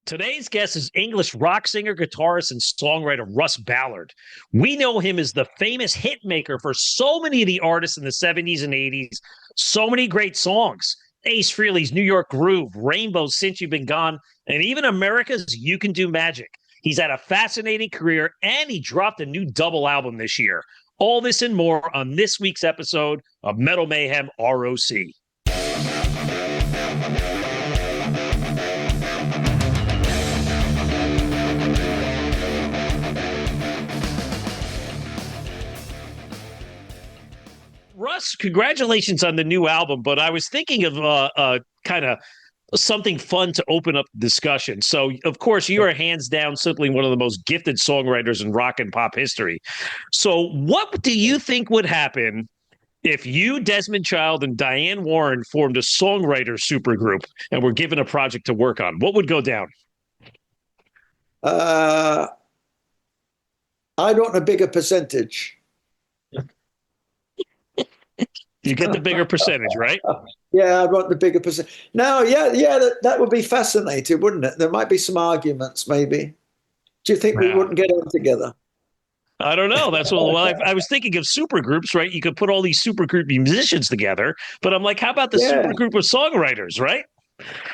Today's guest is English rock singer, guitarist, and songwriter Russ Ballard. We know him as the famous hitmaker for so many of the artists in the 70s and 80s. So many great songs. Ace Frehley's New York Groove, Rainbow Since You've Been Gone, and even America's You Can Do Magic. He's had a fascinating career, and he dropped a new double album this year. All this and more on this week's episode of Metal Mayhem ROC. Russ, congratulations on the new album, but I was thinking of kind of something fun to open up the discussion. So, of course, you are hands down simply one of the most gifted songwriters in rock and pop history. So what do you think would happen if you, Desmond Child, and Diane Warren formed a songwriter supergroup and were given a project to work on? What would go down? I'd want a bigger percentage. You get the bigger percentage, right? Yeah, I'd want the bigger percentage. No, yeah, that would be fascinating, wouldn't it? There might be some arguments, maybe. Do you think we wouldn't get on together? I don't know. That's what. Well, I was thinking of supergroups, right? You could put all these supergroup musicians together, but I'm like, how about the supergroup of songwriters, right?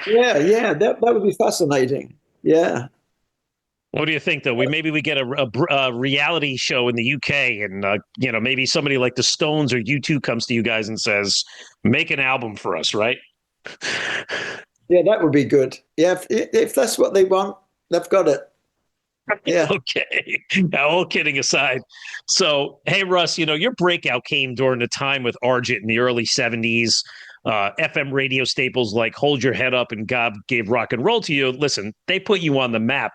Yeah, that would be fascinating. Yeah. What do you think, though? Maybe we get a reality show in the UK, and maybe somebody like the Stones or U2 comes to you guys and says, "Make an album for us," right? Yeah, that would be good. Yeah, if that's what they want, they've got it. Yeah. Okay. Now, all kidding aside. So, hey, Russ, your breakout came during the time with Argent in the early 70s. FM radio staples like Hold Your Head Up and God Gave Rock and Roll to You. Listen, they put you on the map.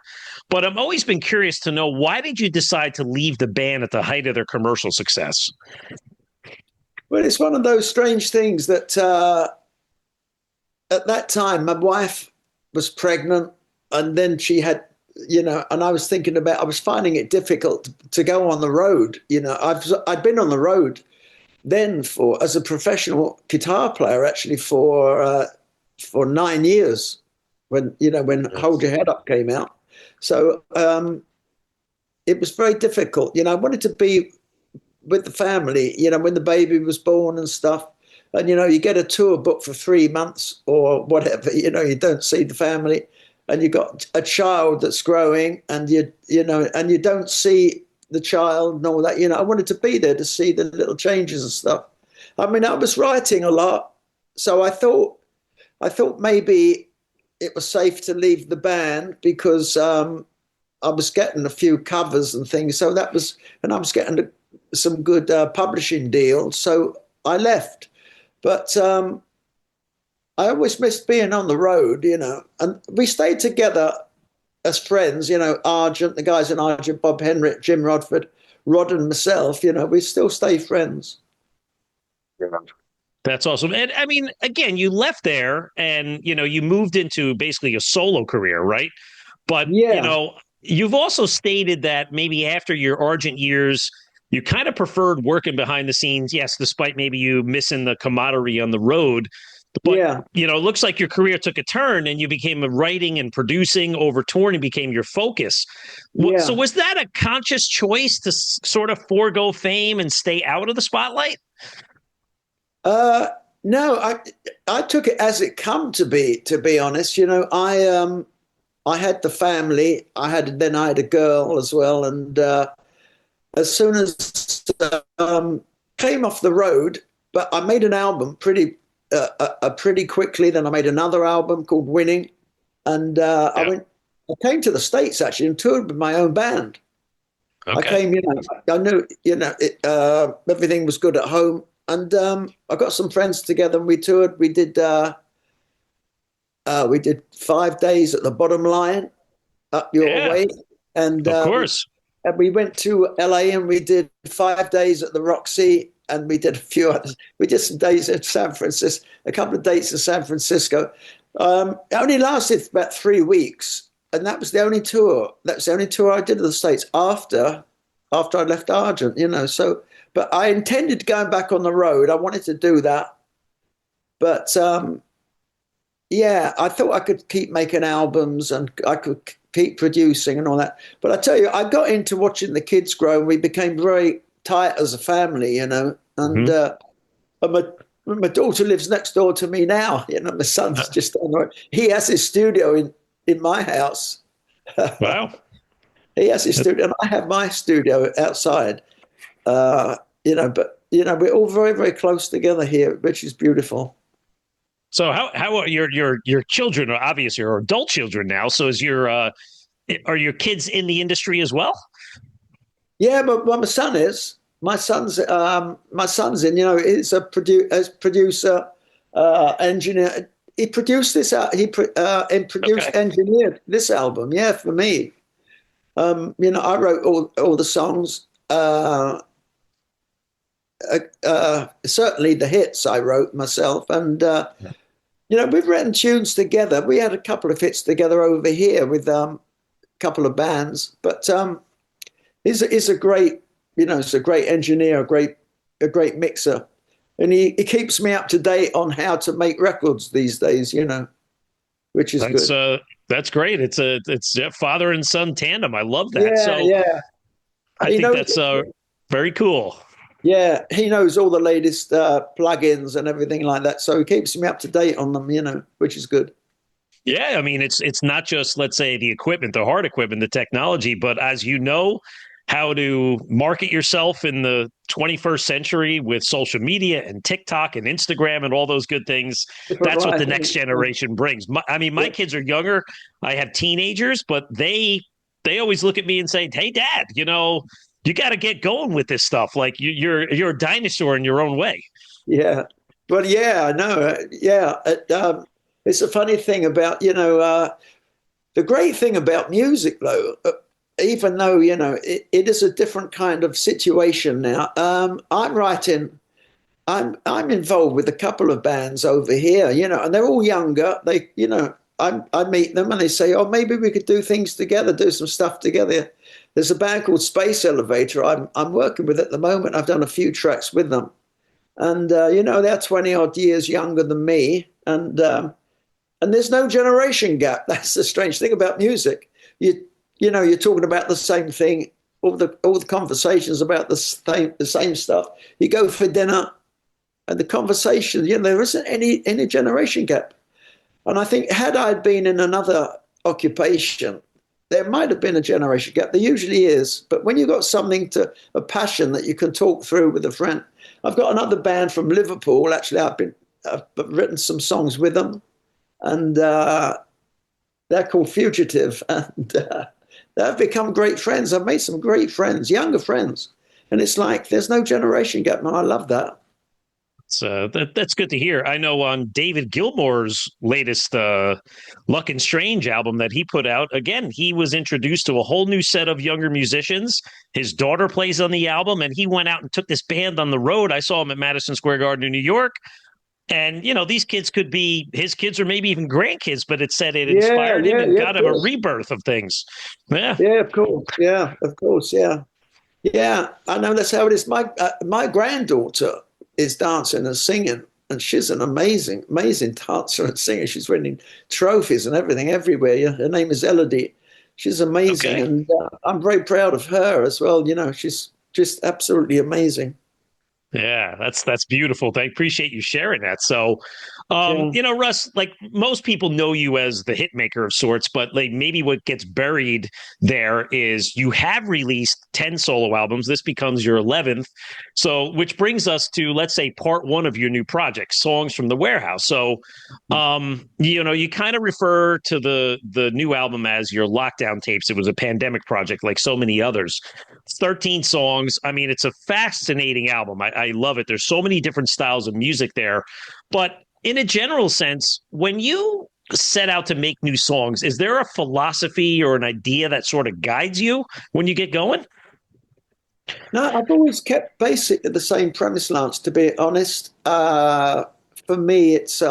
But I've always been curious to know, why did you decide to leave the band at the height of their commercial success? Well, it's one of those strange things that at that time, my wife was pregnant, and then she had, and I was finding it difficult to go on the road. I'd been on the road then as a professional guitar player, actually for 9 years, when Hold Your Head Up came out. So it was very difficult. I wanted to be with the family, when the baby was born and stuff. And, you get a tour booked for 3 months or whatever, you don't see the family, and you got a child that's growing, and and you don't see the child and all that. I wanted to be there to see the little changes and stuff. I mean, I was writing a lot, so I thought maybe it was safe to leave the band, because I was getting a few covers and things. So and I was getting some good publishing deals. So I left, but I always missed being on the road, and we stayed together as friends, Argent, the guys in Argent, Bob Henrik, Jim Rodford, Rod and myself, we still stay friends. That's awesome. And I mean, again, you left there and, you moved into basically a solo career, right? But, you've also stated that maybe after your Argent years, you kind of preferred working behind the scenes. Yes, despite maybe you missing the camaraderie on the road. But, it looks like your career took a turn and you became writing and producing over touring and became your focus. Yeah. So was that a conscious choice to sort of forego fame and stay out of the spotlight? No, I took it as it come to be honest. I had the family. I had a girl as well. And as soon as came off the road, but I made an album pretty quickly. Then I made another album called Winning, and I came to the States actually and toured with my own band. Okay. I came, I knew, everything was good at home, and I got some friends together and we toured. We did 5 days at the Bottom Line up your way, and of course, and we went to LA and we did 5 days at the Roxy. And we did a few others. We did some days in San Francisco, a couple of dates in San Francisco. It only lasted about 3 weeks, and that was the only tour. That's the only tour I did in the States after I left Argent. So, but I intended going back on the road. I wanted to do that, but yeah, I thought I could keep making albums and I could keep producing and all that. But I tell you, I got into watching the kids grow, and we became very tight as a family, you know. And, Mm-hmm. and my daughter lives next door to me now. You know, my son's just on the road. He has his studio in my house. Wow. He has his studio, and I have my studio outside. But we're all very, very close together here, which is beautiful. So how are your children are obviously your adult children now? So is are your kids in the industry as well? Yeah, but my son is. My son's in. You know, he's a producer, engineer. He produced this out. Engineered this album. Yeah, for me. I wrote all the songs. Certainly the hits I wrote myself, and we've written tunes together. We had a couple of hits together over here with a couple of bands, but he's a great, he's a great engineer, a great mixer, and he keeps me up to date on how to make records these days. Which is good. That's great. It's a father and son tandem. I love that. Yeah, yeah. I think that's very cool. Yeah, he knows all the latest plugins and everything like that, so he keeps me up to date on them, which is good. Yeah, I mean, it's not just, let's say, the equipment, the hard equipment, the technology, but as you know, how to market yourself in the 21st century with social media and TikTok and Instagram and all those good things. That's what the next generation brings. My kids are younger. I have teenagers, but they always look at me and say, "Hey, Dad, you got to get going with this stuff. Like you're a dinosaur in your own way." Yeah, but yeah, I know. Yeah, it's a funny thing about the great thing about music, though. Even though it is a different kind of situation now. I'm involved with a couple of bands over here, and they're all younger. They, I meet them and they say, "Oh, maybe we could do things together, do some stuff together." There's a band called Space Elevator I'm working with at the moment. I've done a few tracks with them, and they're 20 odd years younger than me, and there's no generation gap. That's the strange thing about music. You're talking about the same thing, all the conversations about the same stuff. You go for dinner, and the conversation, there isn't any generation gap. And I think had I been in another occupation, there might have been a generation gap. There usually is, but when you've got a passion that you can talk through with a friend. I've got another band from Liverpool. Actually, I've written some songs with them, and they're called Fugitive, and they've become great friends. I've made some great friends, younger friends. And it's like there's no generation gap, man. I love that. So that's good to hear. I know on David Gilmour's latest Luck and Strange album that he put out, again, he was introduced to a whole new set of younger musicians. His daughter plays on the album, and he went out and took this band on the road. I saw him at Madison Square Garden in New York. And, these kids could be his kids or maybe even grandkids, but it said it inspired him and got him a rebirth of things. Yeah. Yeah, of course. Yeah, of course. Yeah. Yeah, I know that's how it is. My granddaughter is dancing and singing, and she's an amazing dancer and singer. She's winning trophies and everything everywhere. Her name is Elodie. She's amazing. Okay. And I'm very proud of her as well. She's just absolutely amazing. Yeah, that's beautiful. I appreciate you sharing that. So, Russ, like most people know you as the hitmaker of sorts, but like maybe what gets buried there is you have released 10 solo albums. This becomes your 11th. So, which brings us to, let's say, part one of your new project, Songs from the Warehouse. So, you kind of refer to the new album as your lockdown tapes. It was a pandemic project like so many others. 13 songs. I mean, it's a fascinating album. I love it. There's so many different styles of music there. But in a general sense, when you set out to make new songs, is there a philosophy or an idea that sort of guides you when you get going? No, I've always kept basically the same premise, Lance, to be honest. For me, it's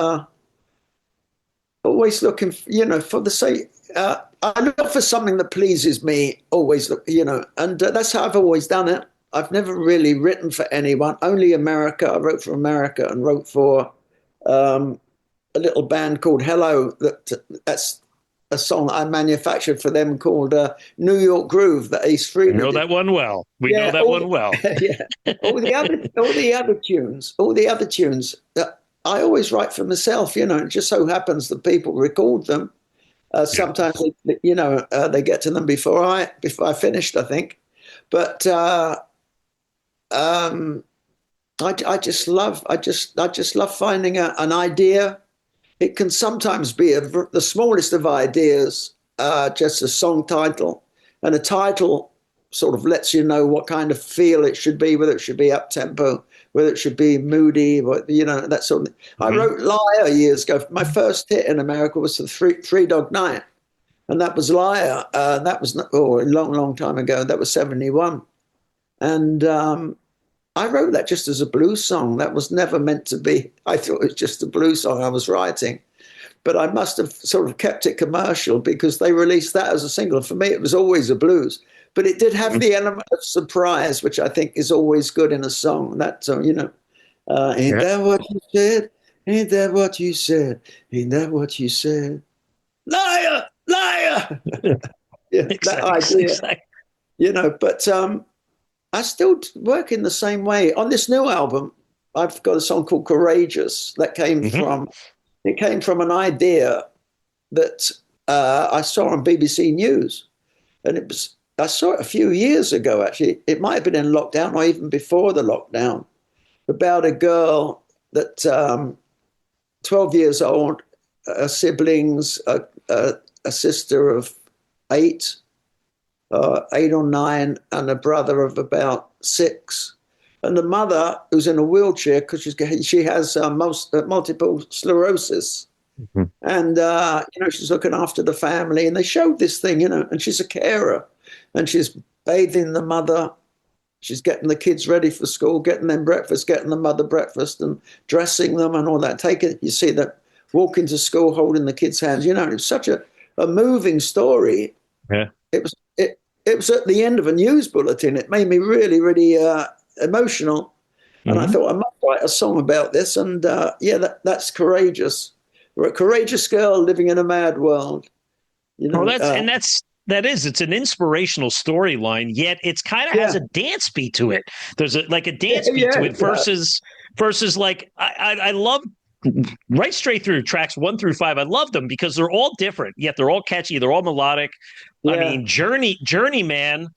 always looking, for the sake. I look for something that pleases me, always, and that's how I've always done it. I've never really written for anyone, only America. I wrote for America and wrote for a little band called Hello. That's a song I manufactured for them called New York Groove that Ace Frehley We know did. that one well. We know that one well. Yeah, all the other tunes. I always write for myself. It just so happens that people record them. Sometimes they get to them before I finished, I think. But I just love finding an idea. It can sometimes be the smallest of ideas, just a song title, and a title sort of lets you know what kind of feel it should be, whether it should be up tempo, whether it should be moody, that sort of thing. I wrote Liar years ago. My first hit in America was the Three Dog Night, and that was Liar. That was a long time ago. That was 71, and I wrote that just as a blues song. That was never meant to be. I thought it was just a blues song I was writing. But I must have sort of kept it commercial because they released that as a single. For me, it was always a blues. But it did have the element of surprise, which I think is always good in a song. Ain't that what you said? Ain't that what you said? Ain't that what you said? Liar! Liar! That idea. Exactly. But I still work in the same way. On this new album, I've got a song called Courageous that came from an idea that I saw on BBC News. And I saw it a few years ago, actually. It might have been in lockdown or even before the lockdown, about a girl that 12 years old, siblings, a sister of 8 or 9, and a brother of about 6, and the mother who's in a wheelchair because she has multiple sclerosis, and she's looking after the family. And they showed this thing, and she's a carer, and she's bathing the mother, she's getting the kids ready for school, getting them breakfast, getting the mother breakfast, and dressing them and all that. You see that walking to school, holding the kids' hands. It was such a moving story. Yeah. It was at the end of a news bulletin. It made me really, really emotional. And I thought I must write a song about this. And that's Courageous. We're a courageous girl living in a mad world. It's an inspirational storyline, yet it's kind of has a dance beat to it. There's a dance beat to it versus like, I love right straight through tracks 1 through 5. I love them because they're all different, yet they're all catchy. They're all melodic. I mean, Journeyman,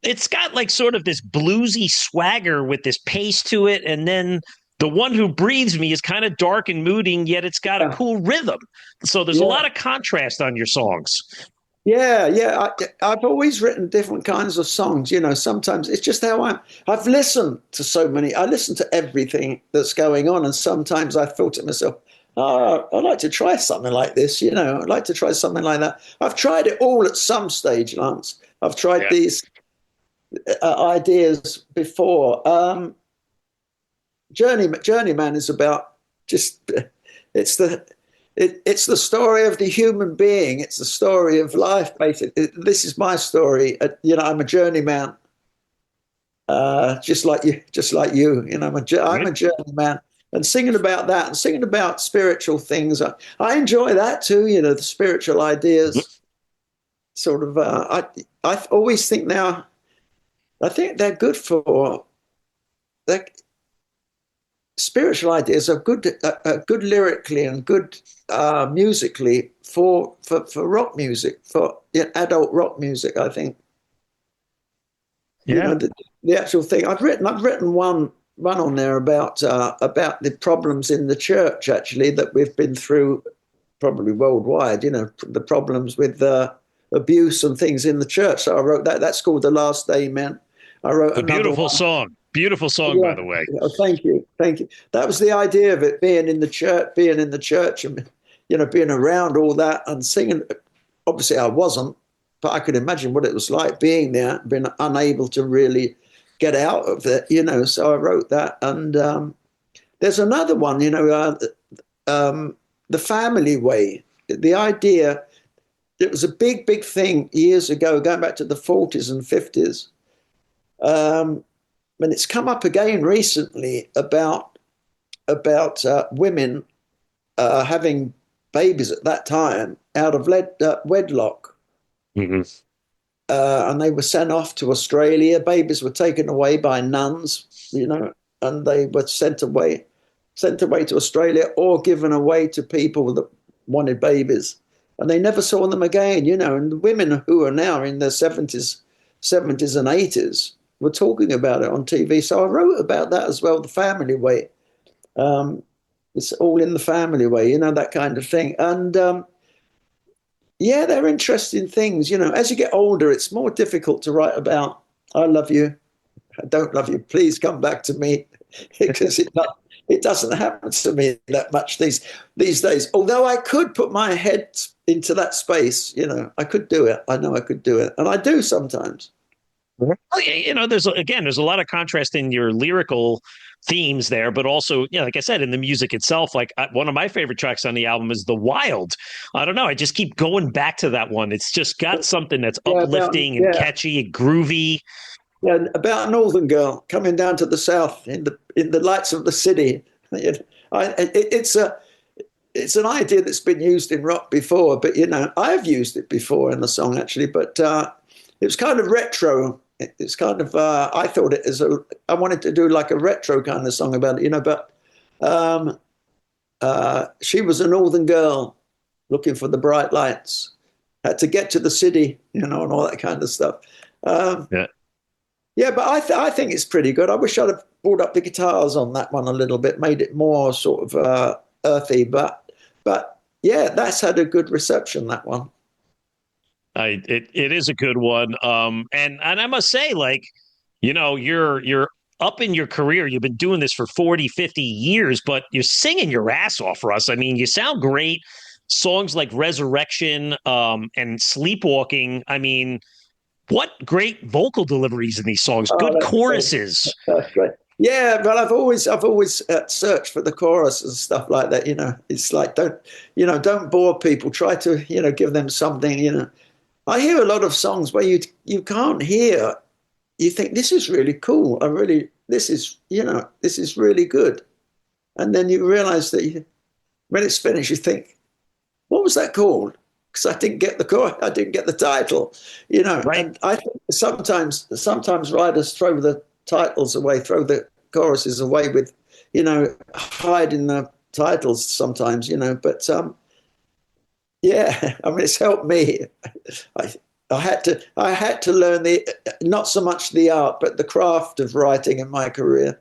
it's got like sort of this bluesy swagger with this pace to it. And then The One Who Breathes Me is kind of dark and moody, yet it's got a cool rhythm. So there's a lot of contrast on your songs. Yeah. I've always written different kinds of songs. Sometimes it's just how I've listened to so many. I listen to everything that's going on. And sometimes I thought to myself, I'd like to try something like this. I'd like to try something like that. I've tried it all at some stage, Lance. I've tried these ideas before. Journeyman is about it's the story of the human being. It's the story of life, basically. This is my story. I'm a journeyman, just like you. I'm a journeyman, and singing about that and singing about spiritual things. I enjoy that too. The spiritual ideas. Sort of. I always think now. I think they're good for. Spiritual ideas are good lyrically and good musically for rock music, for adult rock music. I think. Yeah. The actual thing I've written one on there about the problems in the church, actually, that we've been through, probably worldwide. The problems with abuse and things in the church. So I wrote that. That's called The Last Amen. I wrote a beautiful song. Beautiful song, by the way. Oh, thank you. That was the idea of it, being in the church, and being around all that and singing. Obviously, I wasn't, but I could imagine what it was like being there, being unable to really get out of it. So I wrote that, and there's another one. The family way. The idea. It was a big thing years ago, going back to the 40s and 50s. And it's come up again recently about women having babies at that time out of wedlock. Mm-hmm. And they were sent off to Australia. Babies were taken away by nuns, and they were sent away to Australia or given away to people that wanted babies. And they never saw them again, and the women who are now in their 70s and 80s were talking about it on TV. So I wrote about that as well, the family way. It's all in the family way, that kind of thing. And yeah, they're interesting things. As you get older, it's more difficult to write about, I love you, I don't love you, please come back to me, because it doesn't happen to me that much these days. Although I could put my head into that space, I could do it. I know I could do it. And I do sometimes. Well, there's a lot of contrast in your lyrical themes there, but also, like I said, in the music itself. Like one of my favorite tracks on the album is "The Wild." I don't know, I just keep going back to that one. It's just got something that's uplifting and catchy and groovy. Yeah, about a northern girl coming down to the south in the lights of the city. It's an idea that's been used in rock before, but I've used it before in the song actually. But it was kind of retro. It's kind of I thought it as I wanted to do like a retro kind of song about it, But she was a northern girl looking for the bright lights, had to get to the city, and all that kind of stuff. Yeah, but I think it's pretty good. I wish I'd have brought up the guitars on that one a little bit, made it more sort of earthy. But yeah, that's had a good reception, that one. It is a good one. And I must say, like, you're up in your career. You've been doing this for 40, 50 years, but you're singing your ass off, Russ. I mean, you sound great. Songs like Resurrection and Sleepwalking. I mean, what great vocal deliveries in these songs. Good choruses. That's great. Yeah, but I've always searched for the chorus and stuff like that. It's like, don't bore people. Try to, give them something, I hear a lot of songs where you can't hear. You think this is really cool. This is really good. And then you realize that when it's finished, you think, what was that called? Because I didn't get the title, Right. And I think sometimes writers throw the titles away, throw the choruses away with, hiding the titles sometimes, But yeah, I mean, it's helped me. I had to learn not so much the art, but the craft of writing in my career.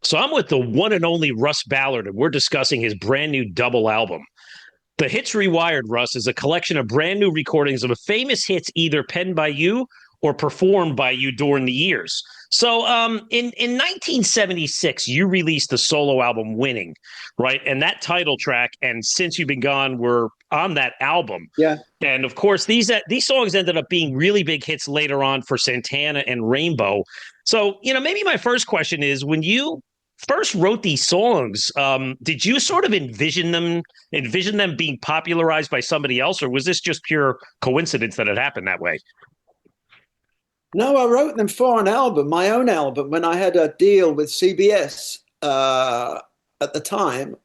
So I'm with the one and only Russ Ballard, and we're discussing his brand new double album. The Hits Rewired, Russ, is a collection of brand new recordings of famous hits either penned by you or performed by you during the years. So in 1976, you released the solo album Winning, right? And that title track, and Since You've Been Gone, were on that album. Yeah. And of course, these songs ended up being really big hits later on for Santana and Rainbow. So, maybe my first question is, when you first wrote these songs, did you sort of envision them being popularized by somebody else, or was this just pure coincidence that it happened that way? No, I wrote them for an album, my own album, when I had a deal with CBS at the time.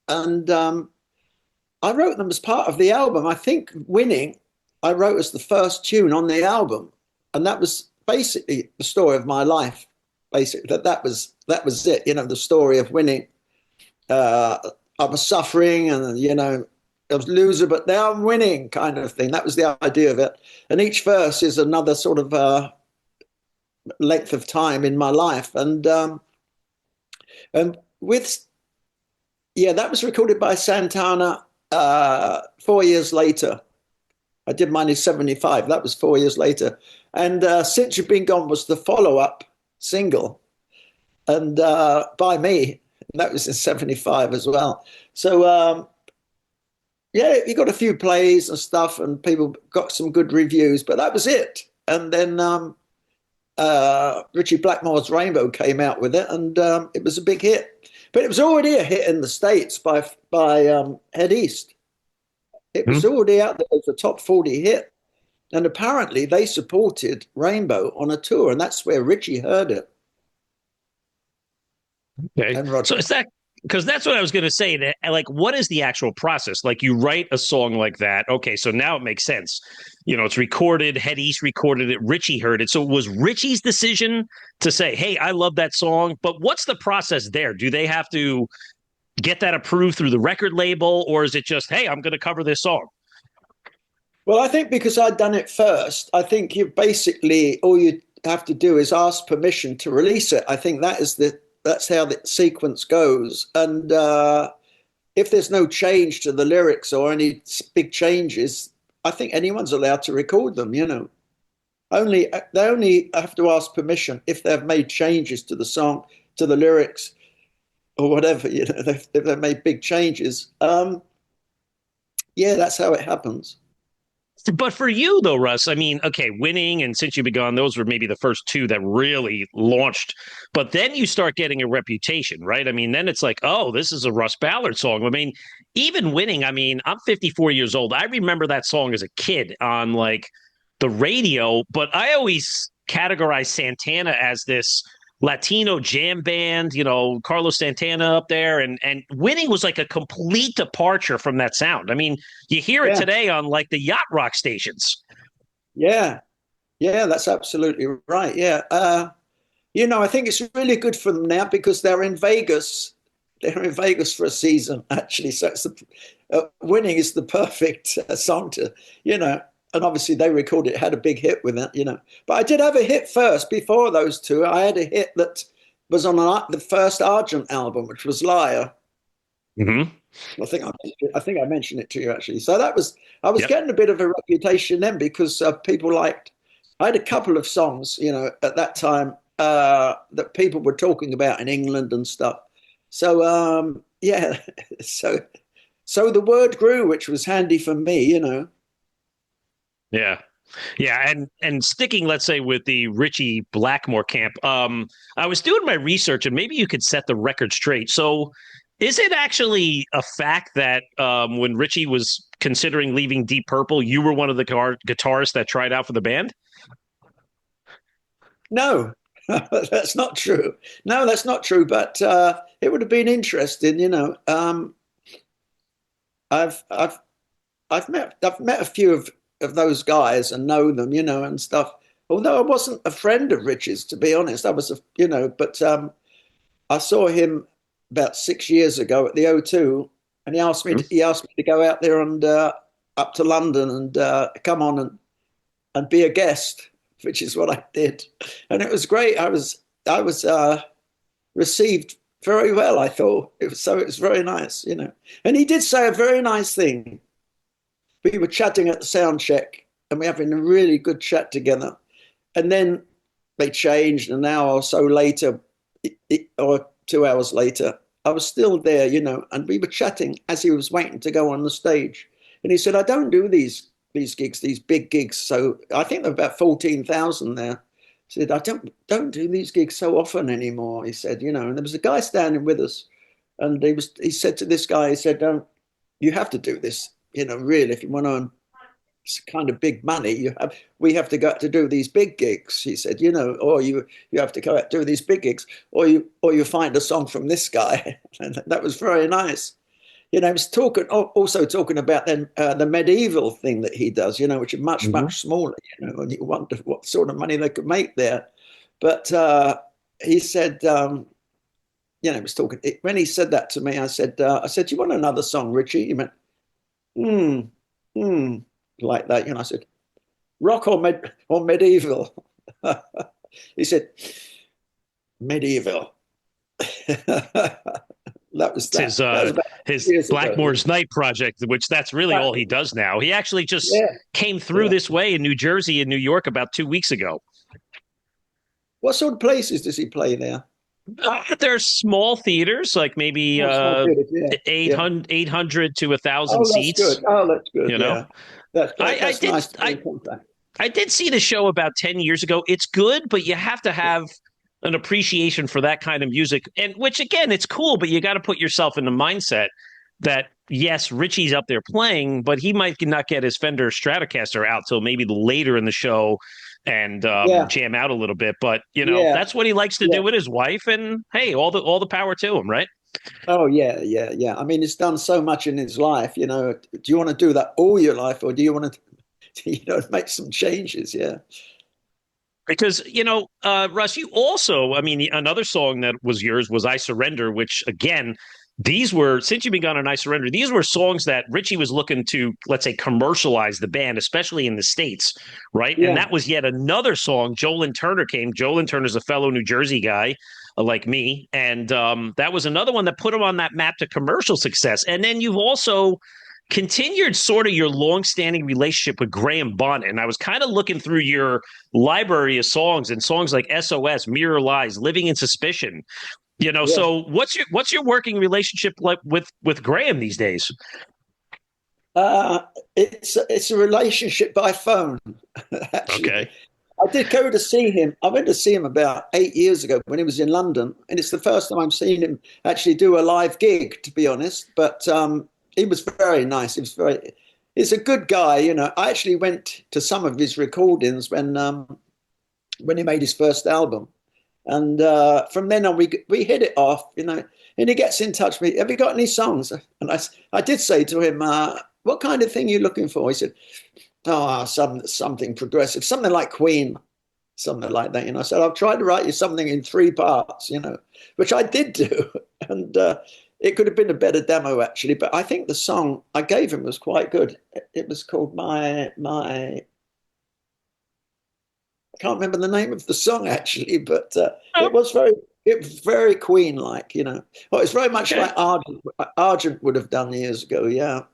And I wrote them as part of the album. I think Winning, I wrote as the first tune on the album. And that was basically the story of my life. Basically, that was it, the story of winning. I was suffering and, I was a loser, but now I'm winning kind of thing. That was the idea of it. And each verse is another sort of length of time in my life. And with, that was recorded by Santana 4 years later. I did mine in 75. That was 4 years later. And Since You've Been Gone was the follow-up single, and by me. And that was in 75 as well. So, he got a few plays and stuff, and people got some good reviews, but that was it. And then Ritchie Blackmore's Rainbow came out with it, and it was a big hit. But it was already a hit in the States by Head East. It was already out there as a top 40 hit. And apparently they supported Rainbow on a tour, and that's where Ritchie heard it. Okay. And Roger. So Because that's what I was going to say. That, like, what is the actual process? Like, you write a song like that. Okay, so now it makes sense. You know, it's recorded. Head East recorded it. Richie heard it. So it was Richie's decision to say, "Hey, I love that song." But what's the process there? Do they have to get that approved through the record label, or is it just, "Hey, I'm going to cover this song"? Well, I think because I'd done it first, I think you basically all you have to do is ask permission to release it. I think that's how the sequence goes. And if there's no change to the lyrics or any big changes, I think anyone's allowed to record them. You know, they only have to ask permission if they've made changes to the song, to the lyrics, or whatever. You know, if they've made big changes. Yeah, that's how it happens. But for you, though, Russ, I mean, okay, Winning and Since You've Been Gone, those were maybe the first two that really launched. But then you start getting a reputation, right? I mean, then it's like, oh, this is a Russ Ballard song. I mean, even Winning, I mean, I'm 54 years old. I remember that song as a kid on like the radio, but I always categorize Santana as this Latino jam band, you know, Carlos Santana up there, and Winning was like a complete departure from that sound. I mean, you hear it today on like the yacht rock stations. Yeah, yeah, that's absolutely right. Yeah, you know, I think it's really good for them now because they're in Vegas. They're in Vegas for a season, actually. So it's Winning is the perfect song to, you know, and obviously they recorded it, had a big hit with it, you know. But I did have a hit first before those two. I had a hit that was on the first Argent album, which was Liar. Mm-hmm. I think I mentioned it to you actually. So I was getting a bit of a reputation then because people liked. I had a couple of songs, you know, at that time that people were talking about in England and stuff. So yeah, so the word grew, which was handy for me, you know. Yeah. Yeah, and sticking, let's say, with the Richie Blackmore camp, I was doing my research, and maybe you could set the record straight. So, is it actually a fact that when Richie was considering leaving Deep Purple, you were one of the guitarists that tried out for the band? No, that's not true. No, that's not true. But it would have been interesting, you know. I've I've I've met a few of those guys and know them, you know, and stuff. Although I wasn't a friend of Rich's, to be honest, I was, you know, but I saw him about 6 years ago at the O2, and he asked me to go out there and up to London and come on and be a guest, which is what I did, and it was great. I was received very well. I thought it was very nice, you know, and he did say a very nice thing. We were chatting at the sound check and we're having a really good chat together. And then they changed, an hour or so later, or 2 hours later, I was still there, you know, and we were chatting as he was waiting to go on the stage. And he said, I don't do these gigs, these big gigs. So I think there were about 14,000 there. He said, I don't do these gigs so often anymore. He said, you know, and there was a guy standing with us, and he said to this guy, he said, you have to do this. You know, really, if you want to earn kind of big money, we have to go out to do these big gigs. He said, you know, or you have to go out to do these big gigs, or you find a song from this guy, and that was very nice. You know, he was also talking about then the medieval thing that he does, you know, which is much smaller. You know, and you wonder what sort of money they could make there. But he said, you know, he was talking when he said that to me. I said, do you want another song, Richie? He went, like that, you know. I said, rock or medieval? He said, medieval. That was his Blackmore's Night project, which that's really all he does now. He actually just came through this way in New Jersey and New York about 2 weeks ago. What sort of places does he play there? There's small theaters, like maybe 800 to 1,000 seats. Good. Oh, that's good. You know, that's nice. I did see the show about 10 years ago. It's good, but you have to have an appreciation for that kind of music, and which again, it's cool, but you got to put yourself in the mindset that yes, Richie's up there playing, but he might not get his Fender Stratocaster out till maybe later in the show and jam out a little bit. But you know, that's what he likes to do with his wife, and hey, all the power to him, right? Oh yeah. I mean, he's done so much in his life. Do you want to do that all your life, or do you want to, make some changes? Yeah. Because, Russ, you also, I mean, another song that was yours was I Surrender, which again, these were, since you've been gone on I Surrender, these were songs that Richie was looking to, let's say, commercialize the band, especially in the States, right? Yeah. And that was yet another song. Joel Turner came. Joel Turner's a fellow New Jersey guy like me. And that was another one that put him on that map to commercial success. And then you've also continued sort of your long-standing relationship with Graham Bonnet. And I was kind of looking through your library of songs, and songs like SOS, Mirror Lies, Living in Suspicion. Yeah. So what's your working relationship like with Graham these days? It's a relationship by phone. Actually. Okay. I did go to see him. I went to see him about 8 years ago when he was in London, and it's the first time I'm seeing him actually do a live gig, to be honest. But he was very nice. He's a good guy. I actually went to some of his recordings when he made his first album, and from then on we hit it off. And he gets in touch with me. Have you got any songs? And I did say to him, what kind of thing are you looking for? He said, oh, something progressive, something like Queen, something like that. I said, I've tried to write you something in 3 parts, which I did do. And it could have been a better demo, actually. But I think the song I gave him was quite good. It was called I can't remember the name of the song, actually, but it was very Queen-like, Well, it's very much like Argent would have done years ago, yeah.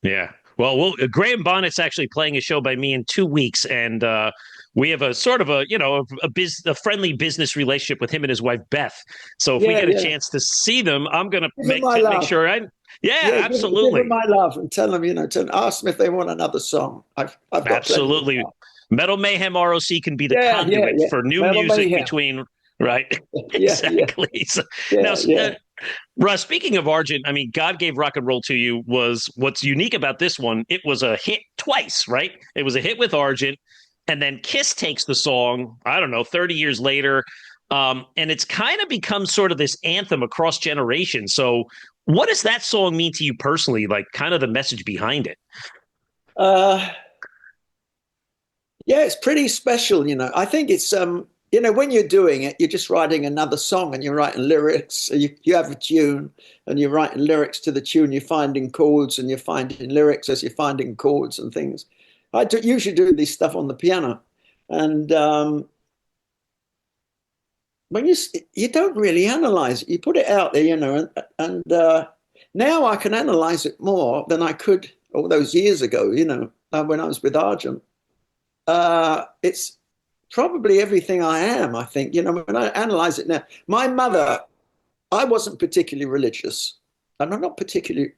Yeah. Well, Graham Bonnet's actually playing a show by me in 2 weeks, and we have a sort of a friendly business relationship with him and his wife Beth. So if we get a chance to see them, I'm going to make sure absolutely. Give them my love and tell them, ask them if they want another song. I've got absolutely. Metal Mayhem ROC can be the conduit for new Metal music Mayhem. Between right. Exactly. So, now, Russ, speaking of Argent, I mean, God Gave Rock and Roll to You was what's unique about this one. It was a hit twice, right? It was a hit with Argent, and then Kiss takes the song, I don't know, 30 years later, and it's kind of become sort of this anthem across generations. So what does that song mean to you personally, like kind of the message behind it? Yeah, it's pretty special, I think it's when you're doing it, you're just writing another song and you're writing lyrics. You have a tune and you're writing lyrics to the tune. You're finding chords and you're finding lyrics as you're finding chords and things. I usually do this stuff on the piano. And when you don't really analyze it, you put it out there, and now I can analyze it more than I could all those years ago, when I was with Argent. It's probably everything I am, I think. When I analyze it now, my mother, I wasn't particularly religious. And I'm not particularly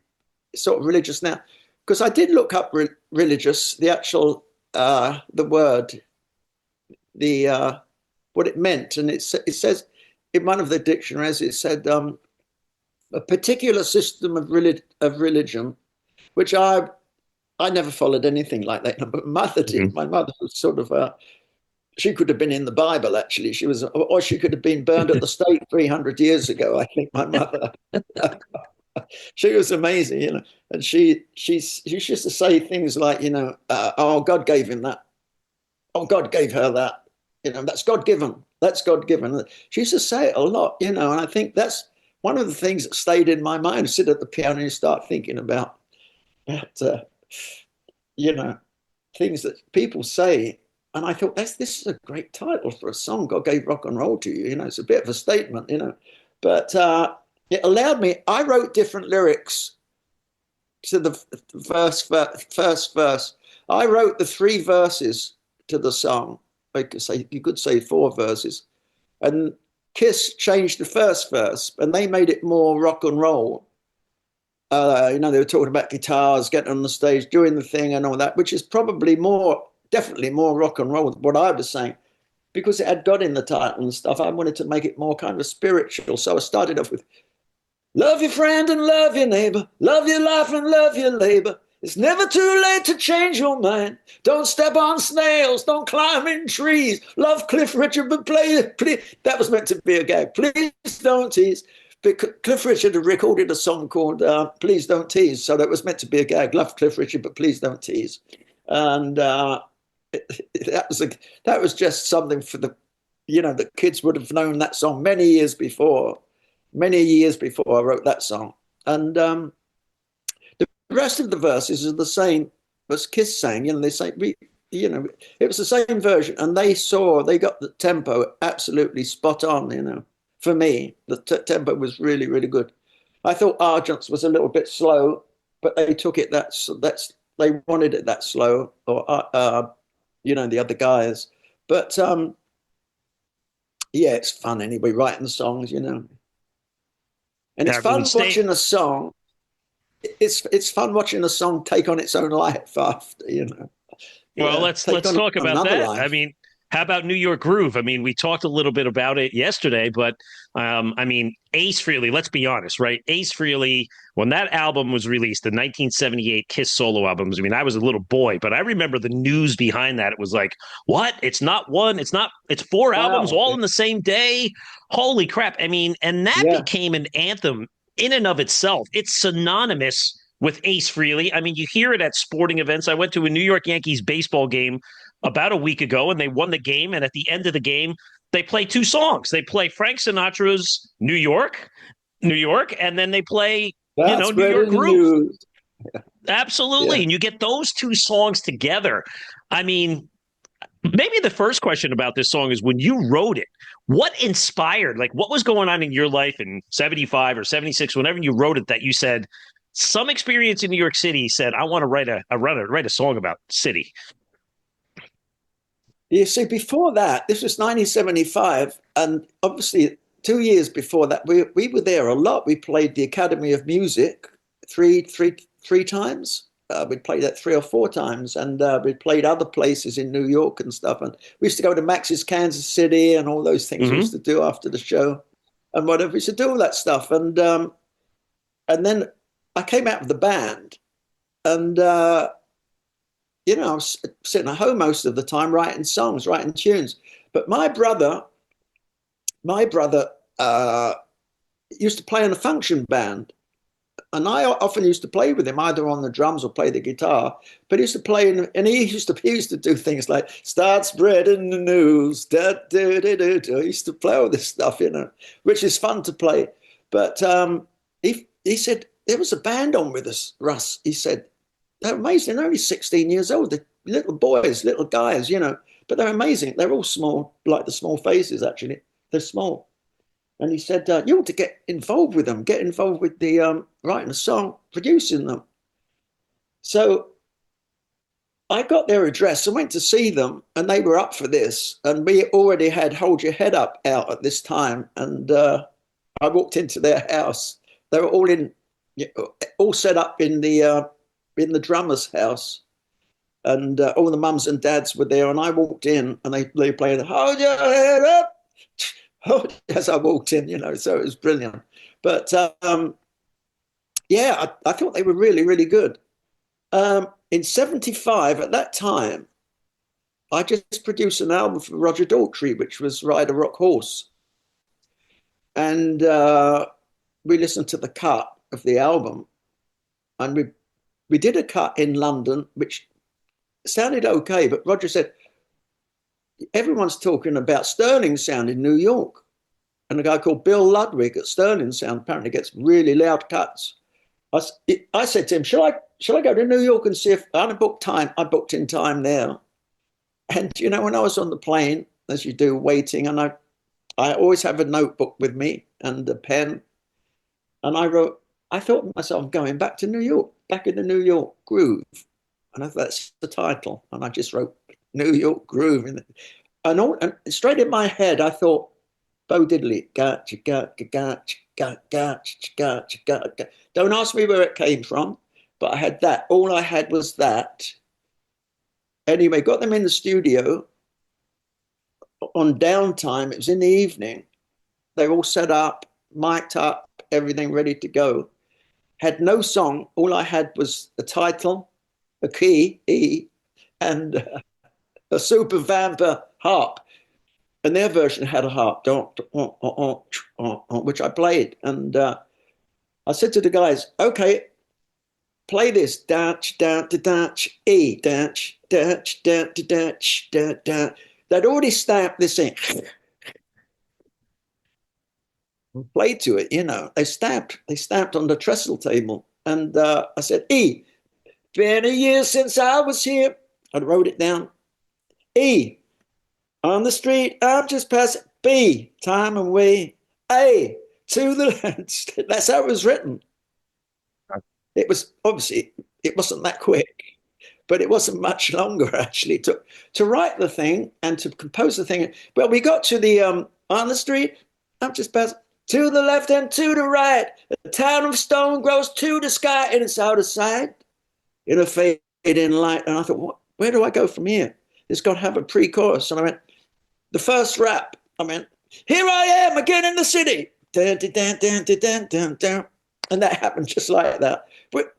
sort of religious now, because I did look up religious, the actual, the word, what it meant. And it says in one of the dictionaries, it said a particular system of religion, which I never followed anything like that. But my mother did. Mm-hmm. My mother was sort of she could have been in the Bible, actually. Or she could have been burned at the stake 300 years ago, I think, my mother. She was amazing, And she used to say things like, oh, God gave him that. Oh, God gave her that. That's God-given. That's God-given. She used to say it a lot, and I think that's one of the things that stayed in my mind. Sit at the piano and start thinking about things that people say. And I thought, this is a great title for a song. God Gave Rock and Roll to You. It's a bit of a statement, But it allowed me. I wrote different lyrics to the first verse. I wrote the 3 verses to the song. You could say 4 verses. And Kiss changed the first verse, and they made it more rock and roll. They were talking about guitars, getting on the stage, doing the thing and all that, which is probably definitely more rock and roll than what I was saying, because it had God in the title and stuff. I wanted to make it more kind of spiritual. So I started off with, love your friend and love your neighbor, love your life and love your labor. It's never too late to change your mind. Don't step on snails, don't climb in trees. Love Cliff Richard, but please. That was meant to be a gag. Please don't tease. Cliff Richard had recorded a song called Please Don't Tease. So that was meant to be a gag. Love Cliff Richard, but please don't tease. And that was just something for the kids would have known that song many years before I wrote that song. And the rest of the verses are the same as Kiss sang. They say, it was the same version. And they got the tempo absolutely spot on, For me, the tempo was really, really good. I thought Argent's was a little bit slow, but they took it they wanted it that slow, or the other guys. But yeah, it's fun anyway, writing songs, And it's fun watching a song. It's fun watching a song take on its own life after, Well, let's talk about that. Life. I mean, how about New York Groove? I mean, we talked a little bit about it yesterday, but Ace Frehley, let's be honest, right? Ace Frehley, when that album was released, the 1978 Kiss solo albums, I was a little boy, but I remember the news behind that. It was like, what? It's not one, it's 4 albums all in the same day. Holy crap. And that became an anthem in and of itself. It's synonymous with Ace Frehley. You hear it at sporting events. I went to a New York Yankees baseball game about a week ago, and they won the game. And at the end of the game, they play 2 songs. They play Frank Sinatra's New York, and then they play, New York Groove. Absolutely. Yeah. And you get those 2 songs together. Maybe the first question about this song is, when you wrote it, what inspired, what was going on in your life in 75 or 76, whenever you wrote it, that you said, some experience in New York City said, I want to write a song about city? You see, before that, this was 1975, and obviously 2 years before that, we were there a lot. We played the Academy of Music three times. We'd played that 3 or 4 times, and we'd played other places in New York and stuff. And we used to go to Max's Kansas City and all those things we used to do after the show and whatever. We used to do all that stuff. And then I came out of the band, and I was sitting at home most of the time writing songs, writing tunes. But my brother used to play in a function band. And I often used to play with him, either on the drums or play the guitar. But he used to play, and he used to do things like, start spreading the news, da, da, da, da, da. He used to play all this stuff, which is fun to play. But he said, there was a band on with us, Russ. He said, they're amazing. They're only 16 years old. They're little boys, little guys, but they're amazing. They're all small, like the Small Faces, actually. They're small. And he said, you ought to get involved with them, get involved with the writing a song, producing them. So I got their address and went to see them, and they were up for this. And we already had Hold Your Head Up out at this time. And I walked into their house. They were all set up in the drummer's house, and all the mums and dads were there, and I walked in, and they played Hold Your Head Up as I walked in, so it was brilliant. But I thought they were really, really good. In 75, at that time, I just produced an album for Roger Daltrey, which was Ride a Rock Horse, and we listened to the cut of the album, and we did a cut in London, which sounded okay, but Roger said, everyone's talking about Sterling Sound in New York. And a guy called Bill Ludwig at Sterling Sound apparently gets really loud cuts. I said to him, shall I go to New York and see if I booked time? I booked in time there. And, when I was on the plane, as you do, waiting, and I always have a notebook with me and a pen. And I thought to myself, I'm going back to New York, back in the New York Groove. And I thought, that's the title. And I just wrote New York Groove. And straight in my head, I thought, Bo Diddley, gotcha, gotcha, gotcha, gotcha, gotcha, gotcha. Don't ask me where it came from, but I had that. All I had was that. Anyway, got them in the studio on downtime. It was in the evening. They were all set up, mic'd up, everything ready to go. Had no song. All I had was a title, a key, E, and a super vamper harp. and their version had a harp, which I played. And I said to the guys, okay, play this, dash, dash, dash, E, dash, dash, dash, dash, dash, dash. They'd already stamped this in. Played to it, you know. They stamped on the trestle table. And I said, E, been a year since I was here. I wrote it down. E, on the street, I'm just passing. B, time and way. A, to the left. That's how it was written. It was obviously, it wasn't that quick, but it wasn't much longer actually to write the thing and to compose the thing. Well, we got to the on the street, I'm just passing. To the left and to the right, the town of stone grows to the sky, and it's out of sight in a fading light. And I thought, where do I go from here? It's got to have a pre-chorus. And I went, the first rap, I went, here I am again in the city. Dun, dun, dun, dun, dun, dun, dun. And that happened just like that. But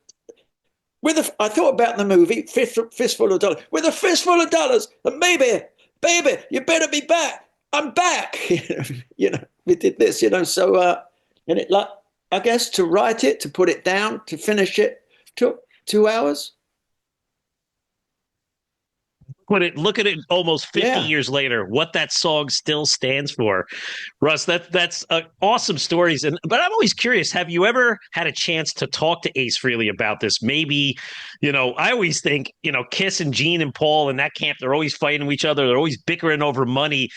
I thought about the movie, Fistful of Dollars. With a fistful of dollars, and baby, you better be back. I'm back. You know, we did this, you know. So, and it, like, I guess to write it, to put it down, to finish it, took 2 hours. Look at it almost 50 years later, what that song still stands for. Russ, that's awesome stories. But I'm always curious, have you ever had a chance to talk to Ace Frehley about this? Maybe, you know, I always think, you know, Kiss and Gene and Paul in that camp, they're always fighting each other. They're always bickering over money.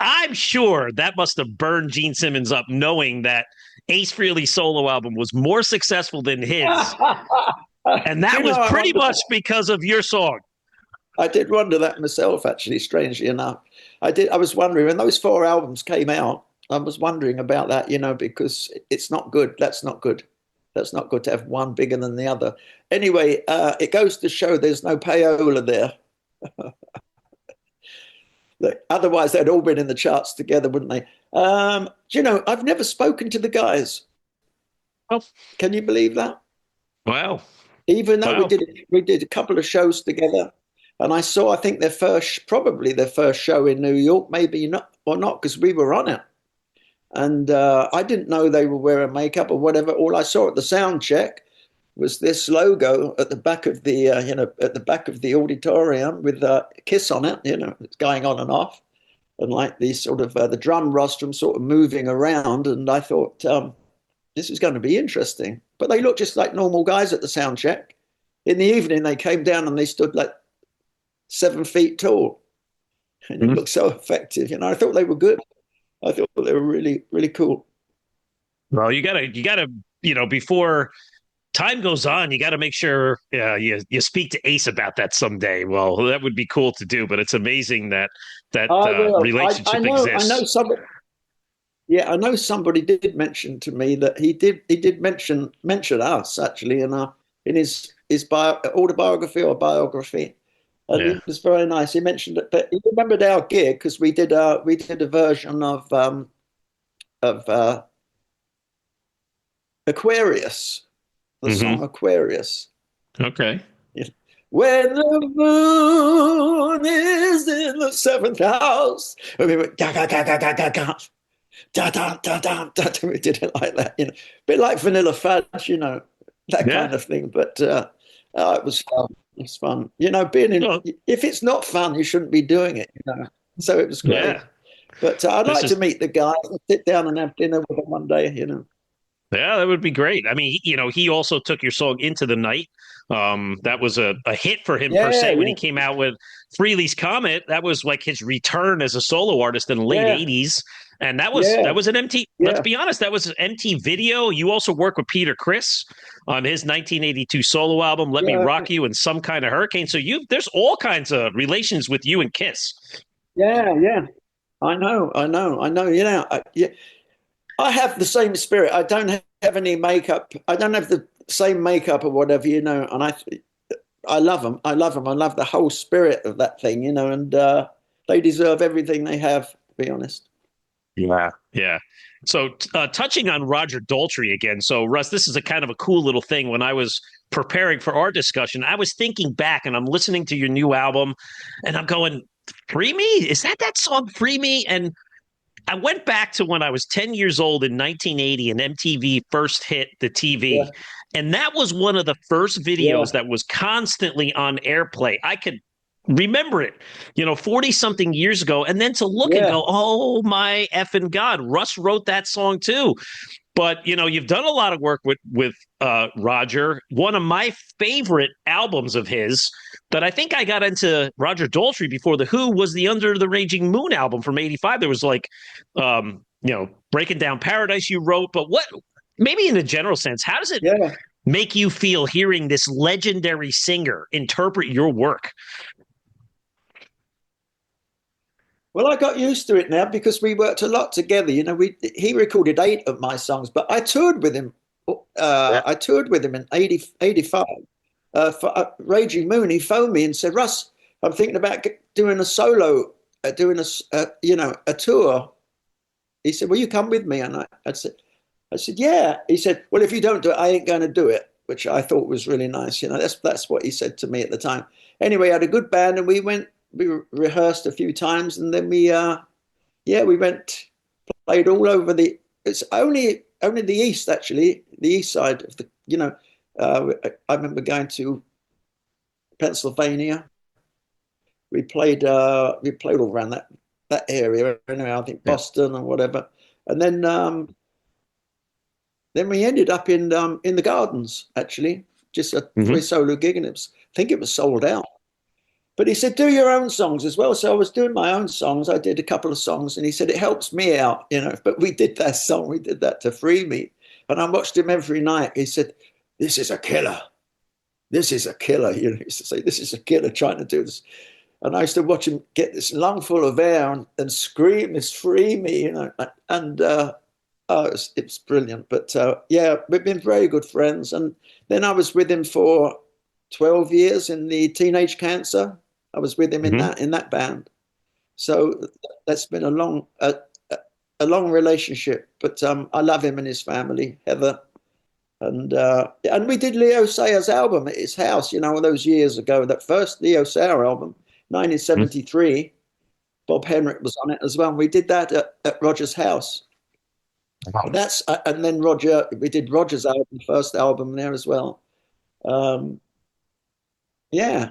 I'm sure that must have burned Gene Simmons up, knowing that Ace Frehley's solo album was more successful than his. And that was pretty much because of your song. I did wonder that myself, actually, strangely enough. I was wondering when those 4 albums came out, I was wondering about that, you know, because it's not good. That's not good. That's not good to have one bigger than the other. Anyway, it goes to show there's no payola there. Otherwise, they'd all been in the charts together, wouldn't they? You know, I've never spoken to the guys. Oh. Can you believe that? Wow. Even though we did a couple of shows together. And I think probably their first show in New York, maybe not, or not, because we were on it. And I didn't know they were wearing makeup or whatever. All I saw at the sound check was this logo at the back of the, at the back of the auditorium with Kiss on it. You know, it's going on and off, and like these sort of the drum rostrum sort of moving around. And I thought this is going to be interesting. But they looked just like normal guys at the sound check. In the evening, they came down and they stood like 7 feet tall, and it looked so effective. You know, I thought they were good. I thought they were really, really cool. Well, you gotta, you know, before time goes on, you got to make sure you speak to Ace about that someday. Well, that would be cool to do, but it's amazing that relationship exists. I know somebody. Yeah, I know somebody did mention to me that he did mention us actually in his autobiography or biography. And it was very nice. He mentioned it, but he remembered our gig because we did a version of Aquarius, the song Aquarius. Okay. Yeah. When the moon is in the 7th house, and we went ga ga ga ga ga ga ga. Da, da, da, da, da. We did it like that, you know, a bit like Vanilla Fudge, you know, that kind of thing. But it was fun. It's fun, you know. If it's not fun, you shouldn't be doing it, you know. So it was great. Yeah. But I'd like to meet the guy and sit down and have dinner with him one day, you know. Yeah, that would be great. I mean, you know, he also took your song Into the Night. That was a hit for him per se when he came out with Frehley's Comet. That was like his return as a solo artist in the late 80s. And that was an MTV. Let's be honest, that was an MTV video. You also work with Peter Criss on his 1982 solo album, Let Me Rock You, and Some Kind of Hurricane. So there's all kinds of relations with you and Kiss. Yeah. I know. You know, I have the same spirit. I don't have any makeup. I don't have the same makeup or whatever, you know. And I love them. I love the whole spirit of that thing, you know. And they deserve everything they have, to be honest. Yeah. So touching on Roger Daltrey again. So Russ, this is a kind of a cool little thing. When I was preparing for our discussion, I was thinking back and I'm listening to your new album and I'm going, Free Me? Is that song Free Me? And I went back to when I was 10 years old in 1980 and MTV first hit the TV. Yeah. And that was one of the first videos that was constantly on airplay. I could remember it, 40 something years ago. And then to look and go, oh my effing God, Russ wrote that song too. But you've done a lot of work with Roger. One of my favorite albums of his that I think I got into Roger Daltrey before the Who was the Under the Raging Moon album from '85. There was like, Breaking Down Paradise you wrote, but what? Maybe in a general sense, how does it make you feel hearing this legendary singer interpret your work? Well, I got used to it now because we worked a lot together. He recorded 8 of my songs, but I toured with him. I toured with him in 85 for Raging Moon. He phoned me and said, "Russ, I'm thinking about doing a solo, doing a tour." He said, "Will you come with me?" And I said, "Yeah." He said, "Well, if you don't do it, I ain't going to do it," which I thought was really nice. That's what he said to me at the time. Anyway, I had a good band, and we rehearsed a few times, and then we went, played all over it's only the east, actually, the east side of I remember going to Pennsylvania. We played all around that area. Anyway, I think Boston and whatever, and then we ended up in the Gardens, actually, just a free solo gig, and I think it was sold out. But he said, "Do your own songs as well." So I was doing my own songs. I did a couple of songs, and he said, "It helps me out, But we did that song. We did that to Free Me. And I watched him every night. He said, "This is a killer. This is a killer." He used to say, "This is a killer trying to do this." And I used to watch him get this lung full of air and scream, "This Free Me," And it was brilliant. But we've been very good friends. And then I was with him for 12 years in the Teenage Cancer. I was with him in that band, so that's been a long relationship. But I love him and his family, Heather, and we did Leo Sayer's album at his house. All those years ago. That first Leo Sayer album, 1973. Bob Henrik was on it as well. And we did that at Roger's house. Wow. And then we did Roger's album, first album there as well.